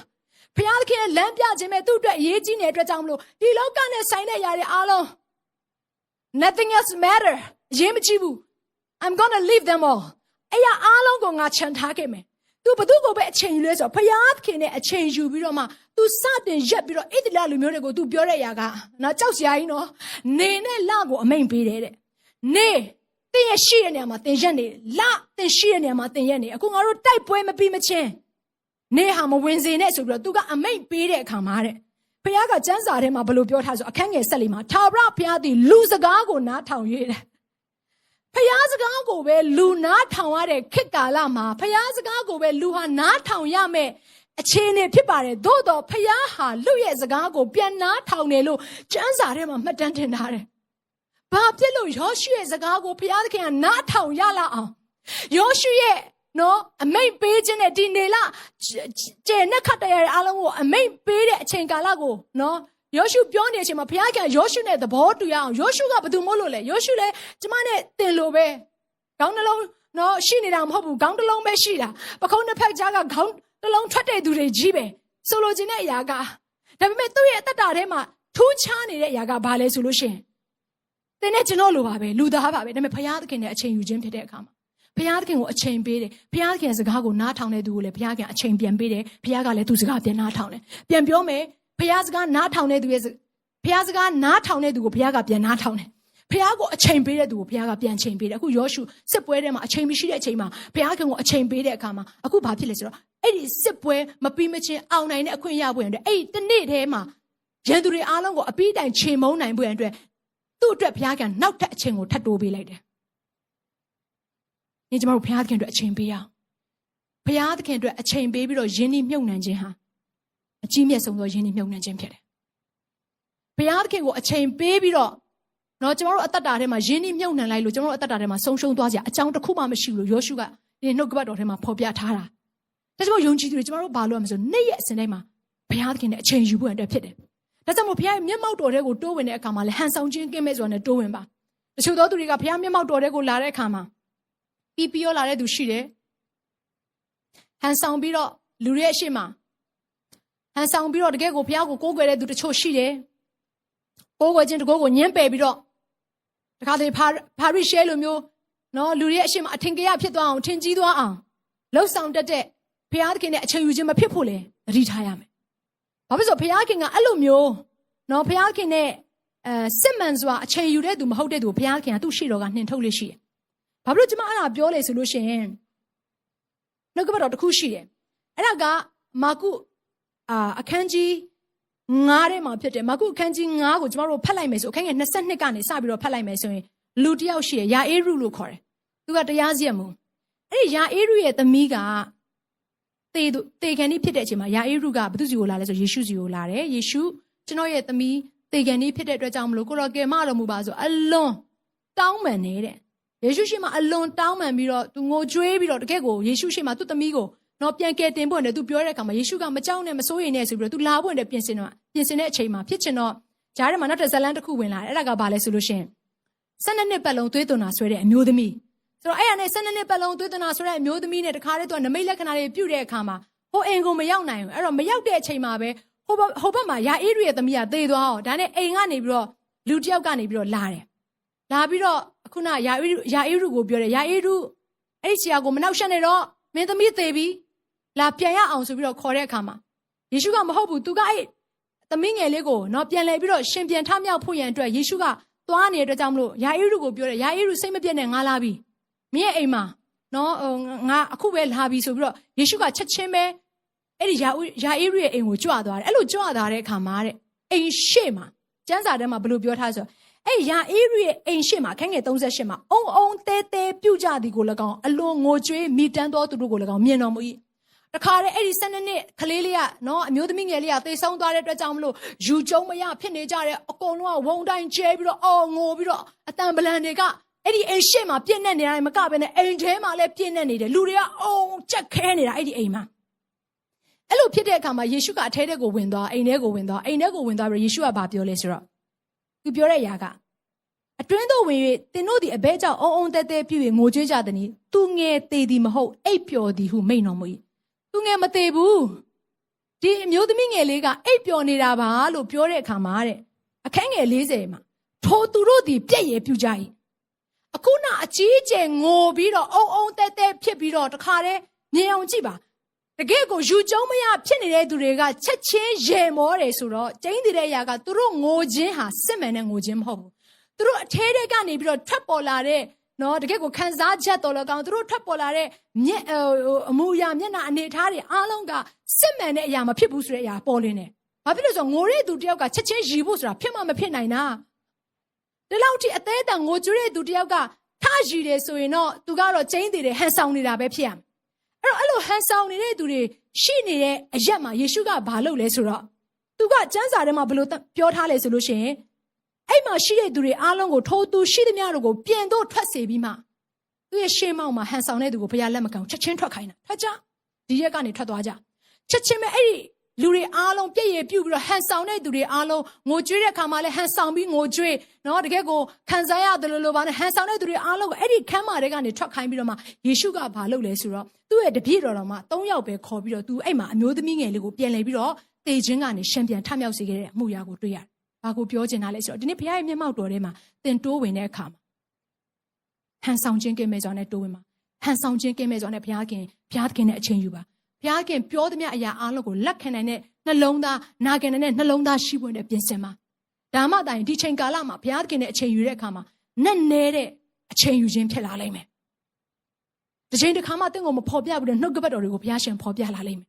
ာဘုရားသခင်ရဲ့လမ်းပြခြင်းပဲသူ့အတွက်အရေးကြီးနေတဲ့အတွက်ကြောင့်မလို့ဒီလောကနဲ့ဆိုင်တဲ့အရာတွေအားလုံးNothing else matter အရေးမကြီးဘူး I'm going to leave them all အဲ့ရအားလုံးကိုငါချန်ထားခဲ့မယ်သူဘသူ့ကိုပဲအချိန်ယူလဲဆိုတော့ဘုရားသခင်နဲ့အချိန်ယူပြီးတော့မှသူစတင်ရက်ပြီးတော့ဣသရေလလူမျိုးတွေကိုသူပြောတဲ့အရာကနော်ကြောက်စရာကြီးနော်နေနဲ့လကိုအမိန်ပေးတယ်တဲ့နေတင်ရရှိတဲ့နေရာမှာတင်ရက်နေလတင်ရှိတဲ့နေရာမှာတင်ရက်နေအခုငါတို့တိုက်ပွဲမပြီးမချင်းနေဟာမဝင်စေနဲ့ဆိုပြီးတော့သူကအမိန်ပေးတဲ့အခါမှာတဲ့ဘုရားကကျမ်းစာထဲမှာဘယ်လိုပြောထားဆိုအခန်းငယ်14မှာထာဝရဘုရားသည်လူစကားကိုနားထောင်၍တဲ့ဖျားစကားကိုပဲလူနားထောင်ရတဲ့ခေတ်ကာလမှာဖျားစကားကိုပဲလူဟာနားထောင်ရမယ်အခြေအနေဖြစ်ပါတယ်သို့တော့ဖျားဟာလူရဲ့စကားကိုပြန်နားထောင်တယ်လို့ကျမ်းစာထဲမှာမှတ်တမ်းတင်ထားတယ်။ဘာဖြစ်လို့ယောရှုရဲ့စကားကိုဖျားသခင်ကနားထောင်ရလာအောင်ယောရှုရဲ့နော်အမိတ်ပေးခြင်းနဲ့ဒီနေလကျဲနဲ့ခတ်တရားအားလုံးကိုအမိတ်ပေးတဲ့အချိန်ကာလကိုနော်ယောရှုပြောနေတဲ့အချိန်မှာဘုရားကယောရှုနဲ့သဘောတူရအောင်ယောရှုကဘာလို့မို့လို့လဲယောရှုလည်းကျမနဲ့တင်လို့ပဲခေါင်းနှလုံးနော်ရှိနေတာမဟုတ်ဘူးခေါင်းတစ်လုံးပဲရှိတာပခုံးတစ်ဖက်ကြားကခေါင်းတစ်လုံးထွက်တဲ့သူတွေကြီးပဲဆိုလိုချင်တဲ့အရာကဒါပေမဲ့သူ့ရဲ့အသက်တာထဲမှာထူးခြားနေတဲ့အရာကဘာလဲဆိုလို့ရှိရင်တင်နဲ့ကျွန်တော်လိုပါပဲလူသားပါပဲဒါပေမဲ့ဘုရားသခင်နဲ့အချိန်ယူခြင်းဖြစ်တဲ့အခါမှာဘုရားသခင်ကိုအချိန်ပေးတယ်ဘုရားသခင်စကားကိုနားထောင်တဲ့သူကိုလည်းဘုရားကအချိန်ပြန်ပေးတယ်ဘုရားကလည်းသူ့စကားပြန်နားထောင်တယ်ပြန်ပြောမယ်ဘုရားစကားနားထောင်တဲ့သူရဲ့ဘုရားစကားနားထောင်တဲ့သူကိုဘုရားကပြန်နားထောင်တယ်ဘုရားကိုအချိန်ပေးတဲ့သူကိုဘုရားကပြန်ချိန်ပေးတယ်အခုယောရှုစစ်ပွဲထဲမှာအချိန်မရှိတဲ့အချိန်မှာဘုရားခင်ကိုအချိန်ပေးတဲ့အခါမှာအခုဘာဖြစ်လဲဆိုတော့အဲ့ဒီစစ်ပွဲမပြီးမချင်းအောင်နိုင်တဲ့အခွင့်ရဖို့အတွက်အဲ့ဒီတစ်နေ့ထဲမှာရန်သူတွေအားလုံးကိုအပြီးတိုင်ချိန်မုံနိုင်ဖို့အတွက်သူ့အတွက်ဘုရားကနောက်ထပ်အချိန်ကိုထပ်တိုးပေးလိုက်တယ်ညီကျမတို့ဘုရားသခင်အတွက်အချိန်ပေးအောင်ဘုရားသခင်အတွက်အချိန်ပေးပြီးတော့ယဉ်ဤမြုပ်နှံခြင်းဟာအကြီးမြတ်ဆုံးသောယဉ်ဤမြုပ်နှံခြင်းဖြစ်တယ်ဘုရားသခင်ကိုအချိန်ပေးပြီးတော့နော်ကျမတို့အသက်တာထဲမှာယဉ်ဤမြုပ်နှံလိုက်လို့ကျမတို့အသက်တာထဲမှာဆုံးရှုံးသွားကြအကြောင်းတစ်ခုမှမရှိဘူးလို့ယောရှုကဒီနှုတ်ကပတ်တော်ထဲမှာဖော်ပြထားတာဒါကြောင့်ယုံကြည်သူတွေကျမတို့ဘာလို့ရမလဲဆိုနေ့ရက်အစဉ်တိုင်းမှာဘုရားသခင်နဲ့အချိန်ယူဖို့အတွက်ဖြစ်တယ်ဒါကြောင့်မို့ဘုရားရဲ့မျက်မှောက်တော်ထဲကိုတိုးဝင်တဲ့အခါမှာလည်းဟန်ဆောင်ခြင်းကင်းမဲ့စွာနဲ့တိုးဝင်ပါတချို့သောသူတွေကဘုရားမျက်မှောက်တော်ထဲကိုလာတဲ့အခါမှာပြီးရောလာတဲ့သူရှိတယ်ဟန်ဆောင်ပြီးတော့လူတွေရဲ့အရှိမ ဟန်ဆောင်ပြီးတော့တကယ်ကိုဘုရားကိုကိုးကွယ်တဲ့သူတချို့ရှိတယ်ကိုးကွယ်ခြင်းတကိုးကိုညှင်းပယ်ပြီးတော့တခါတည်းဖာရိရှဲလိုမျိုးနော်လူတွေရဲ့အရှိမအထင်ကြီးဖြစ်သွားအောင်ထင်ကြီးသွားအောင်လှုပ်ဆောင်တတ်တဲ့ဘုရားသခင်နဲ့အချိန်ယူခြင်းမဖြစ်ဖို့လေသတိထားရမယ်ဘာဖြစ်လို့ဘုရားခင်ကအဲ့လိုမျိုးနော်ဘုရားခင်နဲ့စစ်မှန်စွာအချိန်ယူတဲ့သူမဟုတ်တဲ့သူဘုရားခင်ကသူ့ရှိတော်ကနှင်ထုတ်လို့ရှိတယ်ဘာဖြစ်လို့ကျွန်မအဲ့ဒါပြောလဲဆိုလို့ရှိရင်နှုတ်ကပတ်တော်တစ်ခုရှိတယ်အဲ့ဒါကမာကုအခန်းကြီး9ထဲမှာဖြစ်တယ်မာကုအခန်းကြီး9ကိုကျွန်တော်တို့ဖတ်လိုက်မယ်ဆိုအခန်းငယ်22ကနေစပြီးတော့ဖတ်လိုက်မယ်ဆိုရင်လူတစ်ယောက်ရှိတယ်ယာအေရုလို့ခေါ်တယ်သူကတရားစီရင်မှုအဲ့ဒီယာအေရုရဲ့သမီးကတေခံနေဖြစ်တဲ့အချိန်မှာယာအေရုကဘုသူစီကိုလာလဲဆိုယေရှုစီကိုလာတယ်ယေရှုကျွန်တော်ရဲ့သမီးတေခံနေဖြစ်တဲ့အတွက်ကြောင့်မလို့ကိုတော်ကယ်မတော်မူပါဆိုအလွန်တောင်းပန်နေတဲ့ယေရှုရှိမှအလွန်တောင်းပန်ပြီးတော့သူငိုကြွေးပြီးတော့တကယ့်ကိုယေရှုရှိမှသူ့သမီးကိုတော့ပြန်ကယ်တင်ဖို့နဲ့သူပြောတဲ့အခါမှာယေရှုကမကြောက်နဲ့မစိုးရိမ်နဲ့ဆိုပြီးတော့သူလာဖို့နဲ့ပြင်ဆင်တဲ့အချိန်မှာဖြစ်ချင်တော့ဂျားထဲမှာနောက်တစ်ဇလန်းတစ်ခုဝင်လာတယ်အဲ့ဒါကဘာလဲဆိုလို့ရှိရင်12နှစ်ပတ်လုံးသွေးသွန်တာဆွဲတဲ့အမျိုးသမီးဆိုတော့အဲ့ရနဲ့12နှစ်ပတ်လုံးသွေးသွန်တာဆွဲတဲ့အမျိုးသမီးနဲ့တခါတည်းသူကနမိတ်လက္ခဏာတွေပြုတဲ့အခါမှာဟိုအိမ်ကိုမရောက်နိုင်ဘူးအဲ့တော့မရောက်တဲ့အချိန်မှာပဲဟိုဘက်မှာယာအေရုရဲ့သမီးကသေသွားအောင်ဒါနဲ့အိမ်ကနေပြီးတော့လူတစ်ယောက်ကနေပြီးတော့လာတယ်လာပြီးတော့ခုနယာအေရုကိုပြောတယ်ယာအေရုအဲ့ဒီဆရာကိုမနှောက်ရှက်နဲ့တော့မင်းသမီးသေပြီလာပြန်ရအောင်ဆိုပြီးတော့ခေါ်တဲ့အခါမှာယေရှုကမဟုတ်ဘူးသူကအဲ့သမီးငယ်လေးကိုနော်ပြန်လဲပြီးတော့ရှင်ပြန်ထမြောက်ဖို့ရန်အတွက်ယေရှုကသွားနေတဲ့အတွက်ကြောင့်မလို့ယာအေရုကိုပြောတယ်ယာအေရုစိတ်မပြတ်နဲ့ငါလာပြီမင်းရဲ့အိမ်မှာနော်ငါအခုပဲလာပြီဆိုပြီးတော့ယေရှုကချက်ချင်းပဲအဲ့ဒီယာအေရုရဲ့အိမ်ကိုကြွသွားတယ်အဲ့လိုကြွသွားတဲ့အခါမှာတဲ့အိမ်ရှေ့မှာကျမ်းစာထဲမှာဘယ်လိုပြောထားဆိုအဲ့ယာအေရုရဲ့အိမ်ရှေ့မှာခန်းငယ်38မှာအုံအုံတဲတဲပြုတ်ကြသည်ကို၎င်းအလွန်ငိုကြွေးမိတန်းသောသူတို့ကို၎င်းမြင်တော်မူ၏တခါတည်းအဲ့ဒီ12နှစ်ကလေးလေးကနော်အမျိုးသမီးငယ်လေးကသေဆုံးသွားတဲ့အတွက်ကြောင့်မလို့ယူကျုံမရဖြစ်နေကြတဲ့အကုန်လုံးကဝုံတိုင်းကျဲပြီးတော့အော်ငိုပြီးတော့အတန်ပလန်တွေကအဲ့ဒီအိမ်ရှေ့မှာပြည့်နေနေတာမကဘဲနဲ့အိမ်ထဲမှာလည်းပြည့်နေနေတယ်လူတွေကအုံကြက်ခဲနေတာအဲ့ဒီအိမ်မှာအဲ့လိုဖြစ်တဲ့အခါမှာယေရှုကအထဲထဲကိုဝင်သွားအိမ်ထဲကိုဝင်သွားပြီးယေရှုကဘာပြောလဲဆိုတော့သူပြောတဲ့အရာကအတွင်းသို့ဝင်၍သင်တို့သည်အဘဲကြောင့်အုံအုံတဲတဲပြည့်၍ငိုကြွေးကြသည်။သူငယ်သေးသည်မဟုတ်အိပ်ပျော်သည်ဟုမိန့်တော်မူ၏။သူငယ်မသေးဘူး။ဒီအမျိုးသမီးငယ်လေးကအိပ်ပျော်နေတာပါလို့ပြောတဲ့အခါမှာတဲ့အခန်းငယ်40မှာထိုသူတို့သည်ပြည့်ရပြုကြ၏။အခုနအကြီးကျယ်ငိုပြီးတော့အုံအုံတဲတဲဖြစ်ပြီးတော့တခါတည်းမြင်အောင်ကြည့်ပါ။တကယ်ကိုယူကျုံမရဖြစ်နေတဲ့သူတွေကချက်ချင်းရေမောတယ်ဆိုတော့ကျင်းတည်တဲ့အရာကသူတို့ငိုခြင်းဟာစစ်မှန်တဲ့ငိုခြင်းမဟုတ်ဘူး။သူတို့အထဲထဲကနေပြီးတော့ထွက်ပေါ်လာတဲ့နော်တကယ်ကိုခံစားချက်တော်လည်းကောင်းသူတို့ထွက်ပေါ်လာတဲ့အမူအရာမျက်နှာအနေထားတွေအားလုံးကစစ်မှန်တဲ့အရာမဖြစ်ဘူးဆိုတဲ့အရာပေါ်လင်းတယ်။ဘာဖြစ်လို့ဆိုငိုတဲ့သူတယောက်ကချက်ချင်းရီဖို့ဆိုတာဖြစ်မှမဖြစ်နိုင်တာ။ဒီလောက်ထိအသေးအတန်ငိုကြွတဲ့သူတယောက်ကထရီတယ်ဆိုရင်တော့သူကတော့ကျင်းတည်တယ်ဟန်ဆောင်နေတာပဲဖြစ်ရမယ်။အဲ့လိုဟန်ဆောင်နေတဲ့သူတွေရှိနေတဲ့အရက်မှာယေရှုကဘာလုပ်လဲဆိုတော့သူကကျမ်းစာထဲမှာဘယ်လိုပြောထားလဲဆိုလို့ရှိရင်အဲ့မှာရှိတဲ့သူတွေအားလုံးကိုထိုးသူရှိသမျှတို့ကိုပြန်တော့ထွက်စေပြီးမှသူရဲ့ရှေးမောက်မှာဟန်ဆောင်တဲ့သူကိုဘုရားလက်မကန်ချက်ချင်းထွက်ခိုင်းတာထွက်ကြဒီရက်ကနေထွက်သွားကြချက်ချင်းပဲအဲ့ဒီလူတွေအားလုံးပြည့်ရပြုတ်ပြီးတော့ဟန်ဆောင်တဲ့သူတွေအားလုံးငိုကြွေးတဲ့အခါမှာလည်းဟန်ဆောင်ပြီးငိုကြွေးနော်တကယ်ကိုခံစားရတယ်လို့ပါနဲ့ဟန်ဆောင်တဲ့သူတွေအားလုံးကိုအဲ့ဒီခမ်းမာတွေကနေထွက်ခိုင်းပြီးတော့မှယေရှုကဘာလုပ်လဲဆိုတော့သူ့ရဲ့တပည့်တော်တော်မှ3ယောက်ပဲခေါ်ပြီးတော့သူအဲ့မှာအမျိုးသမီးငယ်လေးကိုပြန်လှည့်ပြီးတော့တေခြင်းကနေရှင်ပြန်ထမြောက်စေခဲ့တဲ့အမှုရာကိုတွေ့ရတယ်။ဘာကိုပြောချင်တာလဲဆိုတော့ဒီနေ့ဘုရားရဲ့မျက်မှောက်တော်ထဲမှာသင်တိုးဝင်တဲ့အခါမှာဟန်ဆောင်ခြင်းကင်းမဲ့စွာနဲ့တိုးဝင်မှာဟန်ဆောင်ခြင်းကင်းမဲ့စွာနဲ့ဘုရားခင်နဲ့အချိန်ယူပါဘုရားခင်ပြောသမျှအရာအားလုံးကိုလက်ခံနိုင်တဲ့နှလုံးသားနာခံနိုင်တဲ့နှလုံးသားရှိဖို့နဲ့ပြင်ဆင်ပါဒါမှတိုင်ဒီချိန်ကာလမှာဘုရားခင်နဲ့အချိန်ယူတဲ့အခါမှာနဲ့နဲတဲ့အချိန်ယူခြင်းဖြစ်လာလိမ့်မယ်ဒီချိန်တစ်ခါမှတင့်ကိုမဖော်ပြဘူးတဲ့နှုတ်ကပတ်တော်တွေကိုဘုရားရှင်ဖော်ပြလာလိမ့်မယ်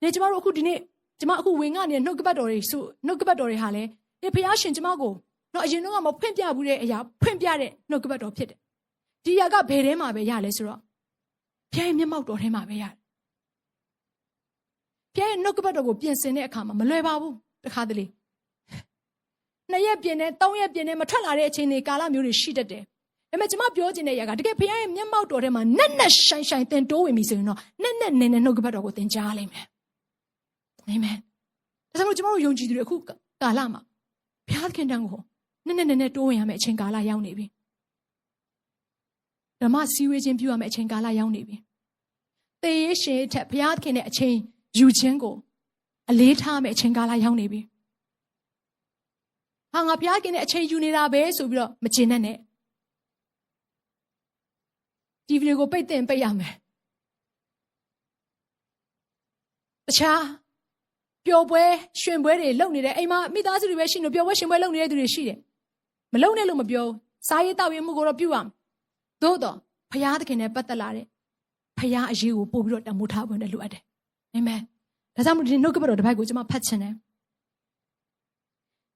နေကျမတို့အခုဒီနေ့ကျမအခုဝင်ကနေနှုတ်ကပတ်တော်တွေဆိုနှုတ်ကပတ်တော်တွေဟာလေဒီဘုရားရှင်ကျမကိုတော့အရင်တော့မဖွင့်ပြဘူးတဲ့အရာဖွင့်ပြတဲ့နှုတ်ကပတ်တော်ဖြစ်တယ်ဒီအရာကဘယ်ထဲမှာပဲရလဲဆိုတော့ဘုရားရဲ့မျက်မှောက်တော်ထဲမှာပဲရတယ်ဘုရားရဲ့နှုတ်ကပတ်တော်ကိုပြင်ဆင်တဲ့အခါမှာမလွယ်ပါဘူးတခါတလေ2ရက်ပြင်နဲ့3ရက်ပြင်နဲ့မထွက်လာတဲ့အချိန်တွေကာလမျိုးတွေရှိတတ်တယ်ဒါပေမဲ့ကျမပြောချင်တဲ့အရာကတကယ်ဘုရားရဲ့မျက်မှောက်တော်ထဲမှာနက်နက်ရှိုင်ရှိုင်သင်တိုးဝင်ပြီဆိုရင်တော့နက်နက်နဲနဲနှုတ်ကပတ်တော်ကိုသင်ကြားလိမ့်မယ်အာမင်ဒါကြောင့်ကျွန်တော်တို့ယုံကြည်သူတွေအခုကာလမှာဘုရားခင်တန်ကိုနက်နက်နဲနဲတိုးဝင်ရမယ့်အချိန်ကာလရောက်နေပြီဓမ္မစည်းဝေးခြင်းပြုရမယ့်အချိန်ကာလရောက်နေပြီသေရရှင်ထက်ဘုရားခင်နဲ့အချိန်ယူခြင်းကို အလေးထားမယ်အချိန်ကာလရောက်နေပြီဟာငါဘုရားခင်နဲ့အချိန်ယူနေတာပဲဆိုပြီးတော့မကျင်နဲ့ ဒီဗီဒီယိုကိုပိတ်တင်ပိတ်ရမယ်တခြားပျော်ပွဲရှင်ပွဲတွေလုပ်နေတယ်အိမ်မှာမိသားစုတွေပဲရှိနေပျော်ပွဲရှင်ပွဲလုပ်နေတဲ့သူတွေရှိတယ်မလုပ်နဲ့လို့မပြောစားရေးတောက်ရေးမှုကိုတော့ပြုရမယ်သို့တော့ဘုရားသခင်နဲ့ပတ်သက်လာတဲ့ဘုရားအရေးကိုပို့ပြီးတော့တန်ဖိုးထားဖို့နဲ့လိုအပ်တယ်အာမင်ဒါကြောင့်မို့ဒီနှုတ်ကပတ်တော်တစ်ပိုက်ကိုကျွန်မဖတ်ချင်တယ်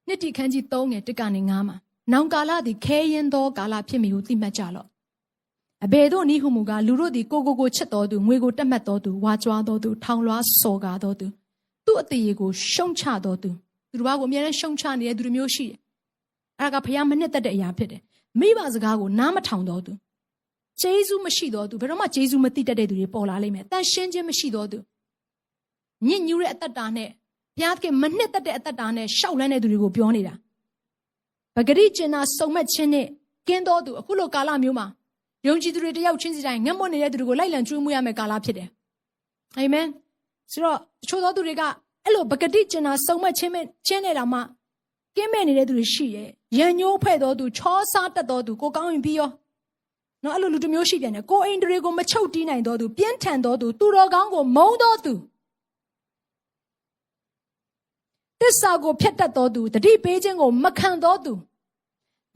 နှစ်တိခန်းကြီး3ငယ်1ကနေ9မှာနောင်ကာလသည်ခဲရင်သောကာလဖြစ်မည်ဟုသိမှတ်ကြလော့အဘယ်သို့နည်းဟုမူကားလူတို့သည်ကိုချစ်တော်သူငွေကိုတက်မှတ်တော်သူဝါကြွားတော်သူထောင်လွှားစော်ကားတော်သူသူ့အသေးကိုရှုံချတော်သူသူတို့ဘာကိုအများနဲ့ရှုံချနေတဲ့သူတွေမျိုးရှိတယ်အဲ့ဒါကဖခင်မနှစ်သက်တဲ့အရာဖြစ်တယ်မိဘစကားကိုနားမထောင်တော်သူဂျေဇုမရှိတော်သူဘယ်တော့မှဂျေဇုမသိတတ်တဲ့သူတွေပေါ်လာလိမ့်မယ်တန်ရှင်းခြင်းမရှိတော်သူညစ်ညူးတဲ့အတ္တတာနဲ့ဘုရားကမနှစ်သက်တဲ့အတ္တတာနဲ့ရှောက်လန်းတဲ့သူတွေကိုပြောနေတာပဂရိကျင်နာစုံမက်ခြင်းနဲ့ကင်းတော်သူအခုလိုကာလမျိုးမှာယုံကြည်သူတွေတယောက်ချင်းစီတိုင်းငတ်မွတ်နေတဲ့သူတွေကိုလိုက်လံကျွေးမွေးရမယ့်ကာလဖြစ်တယ်အာမင်ဆိုတော့တချို့သောသူတွေကအဲ့လိုပဂရိကျင်နာစုံမက်ခြင်းနေတာမှကင်းမဲ့နေတဲ့သူတွေရှိရဲ့ရန်ညိုးဖွဲ့တော်သူချောစားတတ်တော်သူကိုကောင်းရင်ပြီးရောနော်အဲ့လိုလူတစ်မျိုးရှိပြန်တယ်ကိုအိမ်တွေကိုမချုပ်တီးနိုင်တော်သူပြင်းထန်တော်သူသူတော်ကောင်းကိုမုန်းတော်သူတစ္ဆာကိုဖျက်တတ်တော်သူတတိပေးခြင်းကိုမခံတော်သူ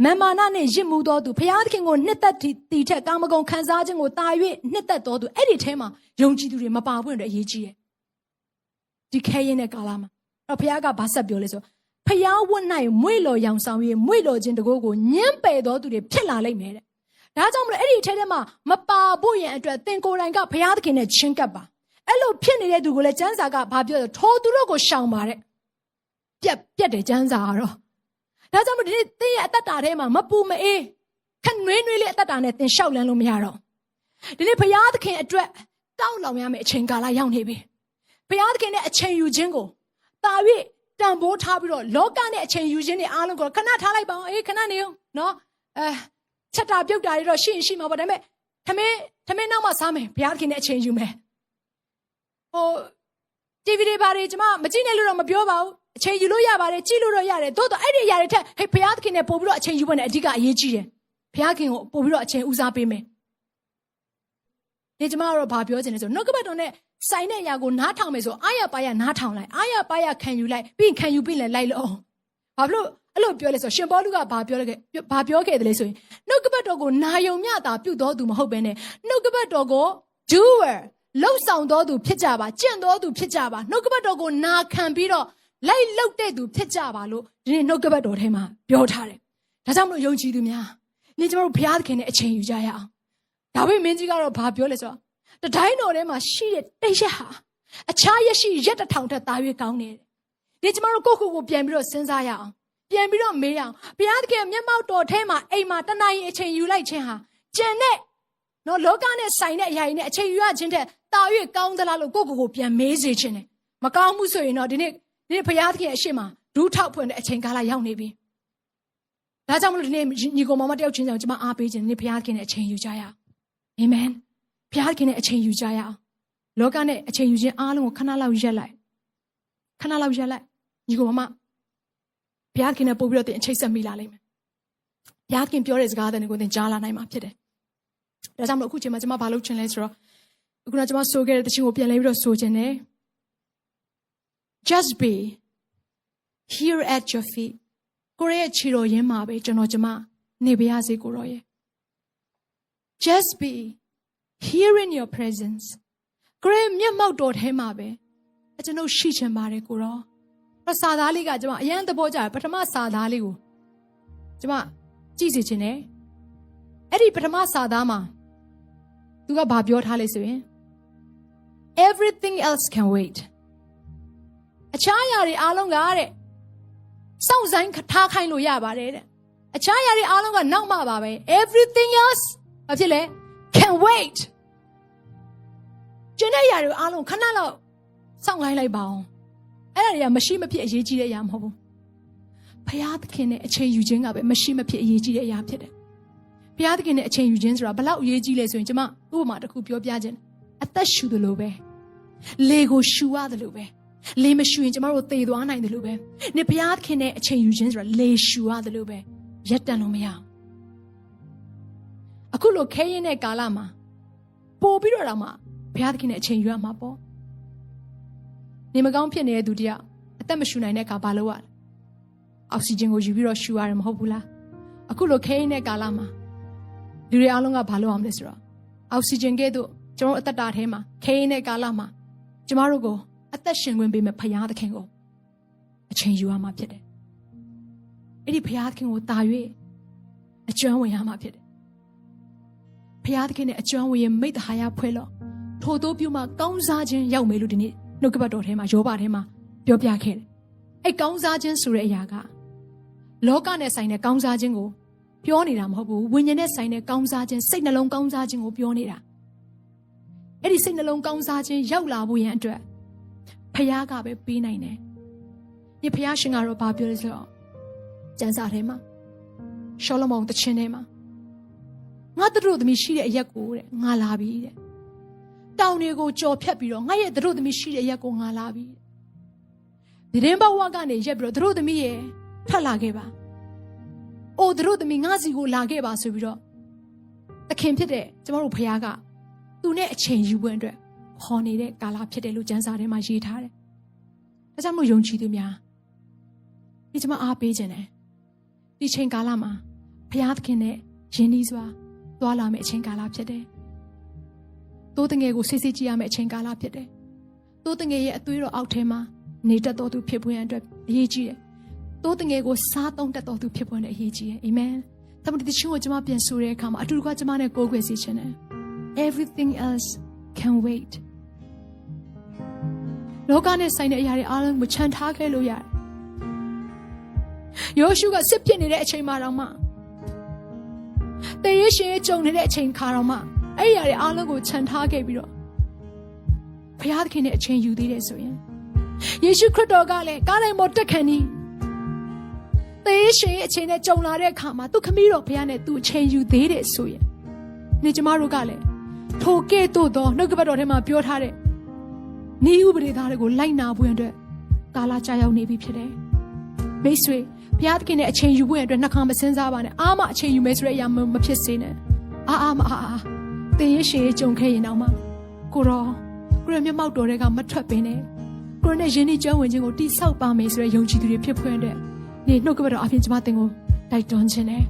မမာနနဲ့ရစ်မှုတော်သူဘုရားသခင်ကိုနှစ်သက်တီထက်ကာမဂုဏ်ခံစားခြင်းကိုတာ၍နှစ်သက်တော်သူအဲ့ဒီထဲမှာယုံကြည်သူတွေမပါဘူးအတွက်အရေးကြီးတယ်ဒီခဲရင်တဲ့ကာလမှာအဲ့တော့ဘုရားကဘာဆက်ပြောလဲဆိုဖျားဝတ်၌မွေ့လော်ရောင်ဆောင်၍မွေ့လော်ခြင်းတကိုးကိုညှင်းပယ်တော်သူတွေဖြစ်လာလိမ့်မယ်တဲ့ဒါကြောင့်မလို့အဲ့ဒီထဲမှာမပါဖို့ရန်အတွက်သင်ကိုယ်တိုင်ကဘုရားသခင်နဲ့ချင်းကပ်ပါအဲ့လိုဖြစ်နေတဲ့သူကိုလည်းကျမ်းစာကဘာပြောလဲထိုသူတို့ကိုရှောင်ပါတဲ့ပြက်တယ်ကျမ်းစာကတော့ဒါကြောင့်မလို့ဒီသင်ရဲ့အတ္တတာထဲမှာမပူမအေးခက်နွေးလေးအတ္တတာနဲ့သင်လျှောက်လန်းလို့မရတော့ဒီနေ့ဘုရားသခင်အတွက်တောက်လောင်ရမယ့်အချိန်ကာလရောက်နေပြီဘုရားသခင်နဲ့အချိန်ယူခြင်းကိုတာ၍တန်ဖိုးထားပြီးတော့လောကနဲ့အချိန်ယူခြင်းတွေအားလုံးကိုခဏထားလိုက်ပါအောင်ခဏနေအောင်နော်ချက်တာပြုတ်တာတွေတော့ရှိမှာပေါ့ဒါပေမဲ့ထမင်းနောက်မှစားမယ်ဘုရားသခင်နဲ့အချိန်ယူမယ်TV တွေဘာတွေကျွန်မမကြည့်နဲ့လို့တော့မပြောပါဘူးအချိန်ယူလို့ရပါတယ်ကြည့်လို့တော့ရတယ်သို့တော့အဲ့ဒီအရာတွေထက်ဘုရားသခင်နဲ့ပို့ပြီးတော့အချိန်ယူဖို့နဲ့အဓိကအရေးကြီးတယ်ဘုရားခင်ကိုပို့ပြီးတော့အချိန်ဦးစားပေးမယ်ဒီကျွန်မတို့ဘာပြောချင်လဲဆိုနှုတ်ကပတ်တော်နဲ့ဆိုင်တဲ့အရာကိုနားထောင်မယ်ဆိုအားရပါရနားထောင်လိုက်အားရပါရခံယူလိုက်ပြီးခံယူပြီးလိုက်လို့ဘာလို့အဲ့လိုပြောလဲဆိုရှင်ပေါလုကဘာပြောခဲ့တယ်လဲဆိုရင်နှုတ်ကပတ်တော်ကိုနာယုံမျှတာပြုတော်သူမဟုတ်ဘဲနဲ့နှုတ်ကပတ်တော်ကို doer လှုပ်ဆောင်တော်သူဖြစ်ကြပါကျင့်တော်သူဖြစ်ကြပါနှုတ်ကပတ်တော်ကိုနာခံပြီးတော့လိုက်လှုပ်တဲ့သူဖြစ်ကြပါလို့ဒီနေ့နှုတ်ကပတ်တော်ထဲမှာပြောထားတယ်ဒါကြောင့်မလို့ယုံကြည်သူများနေ့ကျွန်တော်တို့ဘုရားသခင်နဲ့အချိန်ယူကြရအောင်ဒါပေမဲ့မင်းကြီးကတော့ဘာပြောလဲဆိုတော့တတိုင်းတော်ထဲမှာရှိတဲ့တိတ်ရက်ဟာအခြားရက်ရှိရက်တစ်ထောင်ထက်သာ၍ကောင်းတယ်ဒီကျွန်တော်တို့ကိုပြန်ပြီးတော့စဉ်းစားရအောင်ပြန်ပြီးတော့မေးရအောင်ဘုရားသခင်မျက်မှောက်တော်ထဲမှာအိမ်မှာတနာရီအချိန်ယူလိုက်ခြင်းဟာကျန်တဲ့နော်လောကနဲ့ဆိုင်တဲ့အရာတွေနဲ့အချိန်ယူရခြင်းတဲ့တာ၍ကောင်းသလားလို့ကိုပြန်မေးစေခြင်းနဲ့မကောင်းမှုဆိုရင်တော့ဒီနေ့ဘုရားသခင်အရှိမဒူးထောက်ဖွင့်တဲ့အချိန်ကာလရောက်နေပြီဒါကြောင့်မလို့ဒီနေ့ညီကောင်မတယောက်ချင်းဆောင်ကျွန်မအားပေးခြင်းဒီနေ့ဘုရားသခင်နဲ့အချိန်ယူကြရအောင်အာမင်ဘုရားခင်နဲ့အချိန်ယူကြရအောင်လောကနဲ့အချိန်ယူခြင်းအားလုံးကိုခဏလောက်ရက်လိုက်ညီကောင်မဘုရားခင်နဲ့ပို့ပြီးတော့သင်အချိန်ဆက်မိလာလိမ့်မယ်ဘုရားခင်ပြောတဲ့စကားတွေကိုသင်ကြားလာနိုင်မှာဖြစ်တယ်ဒါကြောင့်မလို့အခုချိန်မှာကျွန်မဘာလုပ်ချင်လဲဆိုတော့အခုနကကျွန်မဆိုခဲ့တဲ့တခြင်းကိုပြန်လဲပြီးတော့ဆိုချင်တယ် just be here at your feet ကိုရဲ့ခြေတော်ရင်းမှာပဲကျွန်မနေပါရစေကိုရောရဲ့ just be here in your presence ကိုရဲ့မျက်မှောက်တော်ထဲမှာပဲကျွန်တော်ရှိချင်ပါတယ်ကိုရောစာသားလေးကကျွန်မအရန်သဘောကျတယ်ပထမစာသားလေးကိုကျွန်မကြည့်စီချင်တယ်အဲ့ဒီပထမစာသားမှာသူကဘာပြောထားလဲဆိုရင် everything else can wait အခြားအရာတွေအားလုံးကတဲ့စောင့်ဆိုင်ထားခိုင်းလို့ရပါတယ်တဲ့အခြားအရာတွေအားလုံးကနောက်မှပါပဲ everything else ဘာဖြစ်လဲ can wait ကျန်တဲ့အရာတွေအားလုံးခဏလောက်စောင့်ခိုင်းလိုက်ပါအောင်အဲ့ဒါတွေကမရှိမဖြစ်အရေးကြီးတဲ့အရာမဟုတ်ဘူးဘုရားသခင်နဲ့အချိန်ယူခြင်းကပဲမရှိမဖြစ်အရေးကြီးတဲ့အရာဖြစ်တယ်ဘုရားသခင်နဲ့အချိန်ယူခြင်းဆိုတာဘလောက်အရေးကြီးလဲဆိုရင်ကျွန်မဥပမာတစ်ခုပြောပြခြင်းအသက်ရှူသလိုပဲလေကိုရှူရတယ်လို့ပဲ လေမရှူရင်ကျမတို့သေသွားနိုင်တယ်လို့ပဲနေဘုရားခင်နဲ့အချိန်ယူခြင်းဆိုတာလေရှူရတယ်လို့ပဲရက်တန်လို့မရအခုလိုခဲရင်တဲ့ကာလမှာပို့ပြီးတော့မှဘုရားခင်နဲ့အချိန်ယူရမှာပေါ့နေမကောင်းဖြစ်နေတဲ့သူတယောက်အသက်မရှူနိုင်တဲ့အခါဘာလုပ်ရလဲအောက်ဆီဂျင်ကိုယူပြီးတော့ရှူရတယ်မဟုတ်ဘူးလားအခုလိုခဲရင်တဲ့ကာလမှာလူတွေအားလုံးကဘာလုပ်အောင်လဲဆိုတော့အောက်ဆီဂျင်ကဲ့သို့ကျွန်တော်အသက်တာထဲမှာခဲရင်တဲ့ကာလမှာကျမတို့ကိုအသက်ရှင်ခွင့်ပေးမဲ့ဘုရားသခင်ကိုအချိန်ယူရမှာဖြစ်တယ်။အဲ့ဒီဘုရားသခင်ကိုတာ၍အကျွမ်းဝင်ရမှာဖြစ်တယ်။ဘုရားသခင်နဲ့အကျွမ်းဝင်ရင်မိတ္တဟာယဖွဲ့လို့ထို့သောပြုမှကောင်းစားခြင်းရောက်မယ်လို့ဒီနေ့နှုတ်ကပတ်တော်ထဲမှာယောဘထဲမှာပြောပြခဲ့တယ်။အဲ့ကောင်းစားခြင်းဆိုတဲ့အရာကလောကနဲ့ဆိုင်တဲ့ကောင်းစားခြင်းကိုပြောနေတာမဟုတ်ဘူးဝိညာဉ်နဲ့ဆိုင်တဲ့ကောင်းစားခြင်းစိတ်နှလုံးကောင်းစားခြင်းကိုပြောနေတာ။အဲ့ဒီစိတ်နှလုံးကောင်းစားခြင်းရောက်လာဖို့ရန်အတွက်ဖယားကပဲပေးနိုင်တယ်။ဒီဖယားရှင်ကတော့ဘာပြောလဲဆိုတော့ကျမ်းစာထဲမှာရှောလမုန်တခြင်းထဲမှာငါတို့သမီးရှိတဲ့အရက်ကိုတဲ့ငါလာပြီတဲ့။တောင်တွေကိုကြော်ဖြတ်ပြီးတော့ငါရဲ့တို့သမီးရှိတဲ့အရက်ကိုငါလာပြီ။ဒီရင်ဘဝကနေရက်ပြီးတော့တို့သမီးရဲ့ထွက်လာခဲ့ပါ။အိုတို့သမီးငါစီကိုလာခဲ့ပါဆိုပြီးတော့သခင်ဖြစ်တဲ့ကျမတို့ဖယားကသူနဲ့အချိန်ယူဖို့အတွက်ခေါ်နေတဲ့ကာလဖြစ်တယ်လို့ကျမ်းစာထဲမှာရေးထားတယ်။ဒါကြောင့်မို့ယုံကြည်သူများဒီကျွန်မအားပေးခြင်းတယ်။ဒီချိန်ကာလမှာဘုရားသခင်နဲ့ယဉ်ဤစွာသွားလာမယ့်အချိန်ကာလဖြစ်တယ်။တိုးတငယ်ကိုစိတ်စိတ်ကြည့်ရမယ့်အချိန်ကာလဖြစ်တယ်။တိုးတငယ်ရဲ့အသွေးတော်အောက်ထဲမှာနေတတ်တော်သူဖြစ်ပွင့်အတွက်အရေးကြီးတယ်။တိုးတငယ်ကိုစားသုံးတတ်တော်သူဖြစ်ပွင့်တဲ့အရေးကြီးတယ်။အာမင်။ဒါမှမဟုတ်ဒီချင်းကိုကျွန်မပြန်ဆိုတဲ့အခါမှာအတူတကွကျွန်မနဲ့ကိုးကွယ်စီခြင်းတယ်။ Everything else can waitလောကနဲ့ဆိုင်တဲ့အရာတွေအားလုံးကိုခြံထားခဲ့လို့ရတယ်။ယောရှုကစစ်ဖြစ်နေတဲ့အချိန်မှာတော့မှတရေရှင်ကြုံနေတဲ့အချိန်ခါတော့မှအဲ့ဒီအရာတွေအားလုံးကိုခြံထားခဲ့ပြီးတော့ဘုရားသခင်နဲ့အချိန်ယူသေးတယ်ဆိုရင်ယေရှုခရစ်တော်ကလည်းကားတိုင်းပေါ်တက်ခံနေတရေရှင်ရဲ့အချိန်နဲ့ကြုံလာတဲ့အခါမှာသူခမည်းတော်ဘုရားနဲ့သူအချိန်ယူသေးတယ်ဆိုရင်နေကျမတို့ကလည်းထိုကဲ့သို့သောနှုတ်ကပတ်တော်ထဲမှာပြောထားတဲ့နေဥပဒေသားတွေကိုလိုက်နာဖို့အတွက်ကာလကြာရောက်နေပြီဖြစ်တယ်။မိတ်ဆွေဘုရားသခင်နဲ့အချိန်ယူဖို့အတွက်နှခါမစင်းစားပါနဲ့။အားမအချိန်ယူမယ်ဆိုတဲ့အရာမဖြစ်စေနဲ့။အားသင်ရဲ့ရှေ့ကြုံခဲ့ရင်တော့မှကိုရောမျက်မှောက်တော်တွေကမထွက်ပင်နဲ့ကိုရောနဲ့ယဉ်ဤကျွမ်းဝင်ခြင်းကိုတိဆောက်ပါမယ်ဆိုတဲ့ယုံကြည်သူတွေဖြစ်ဖွယ်တဲ့နေနှုတ်ကပတ်တော်အပြင်ကျွန်မသင်ကိုတိုက်တွန်းခြင်းနဲ့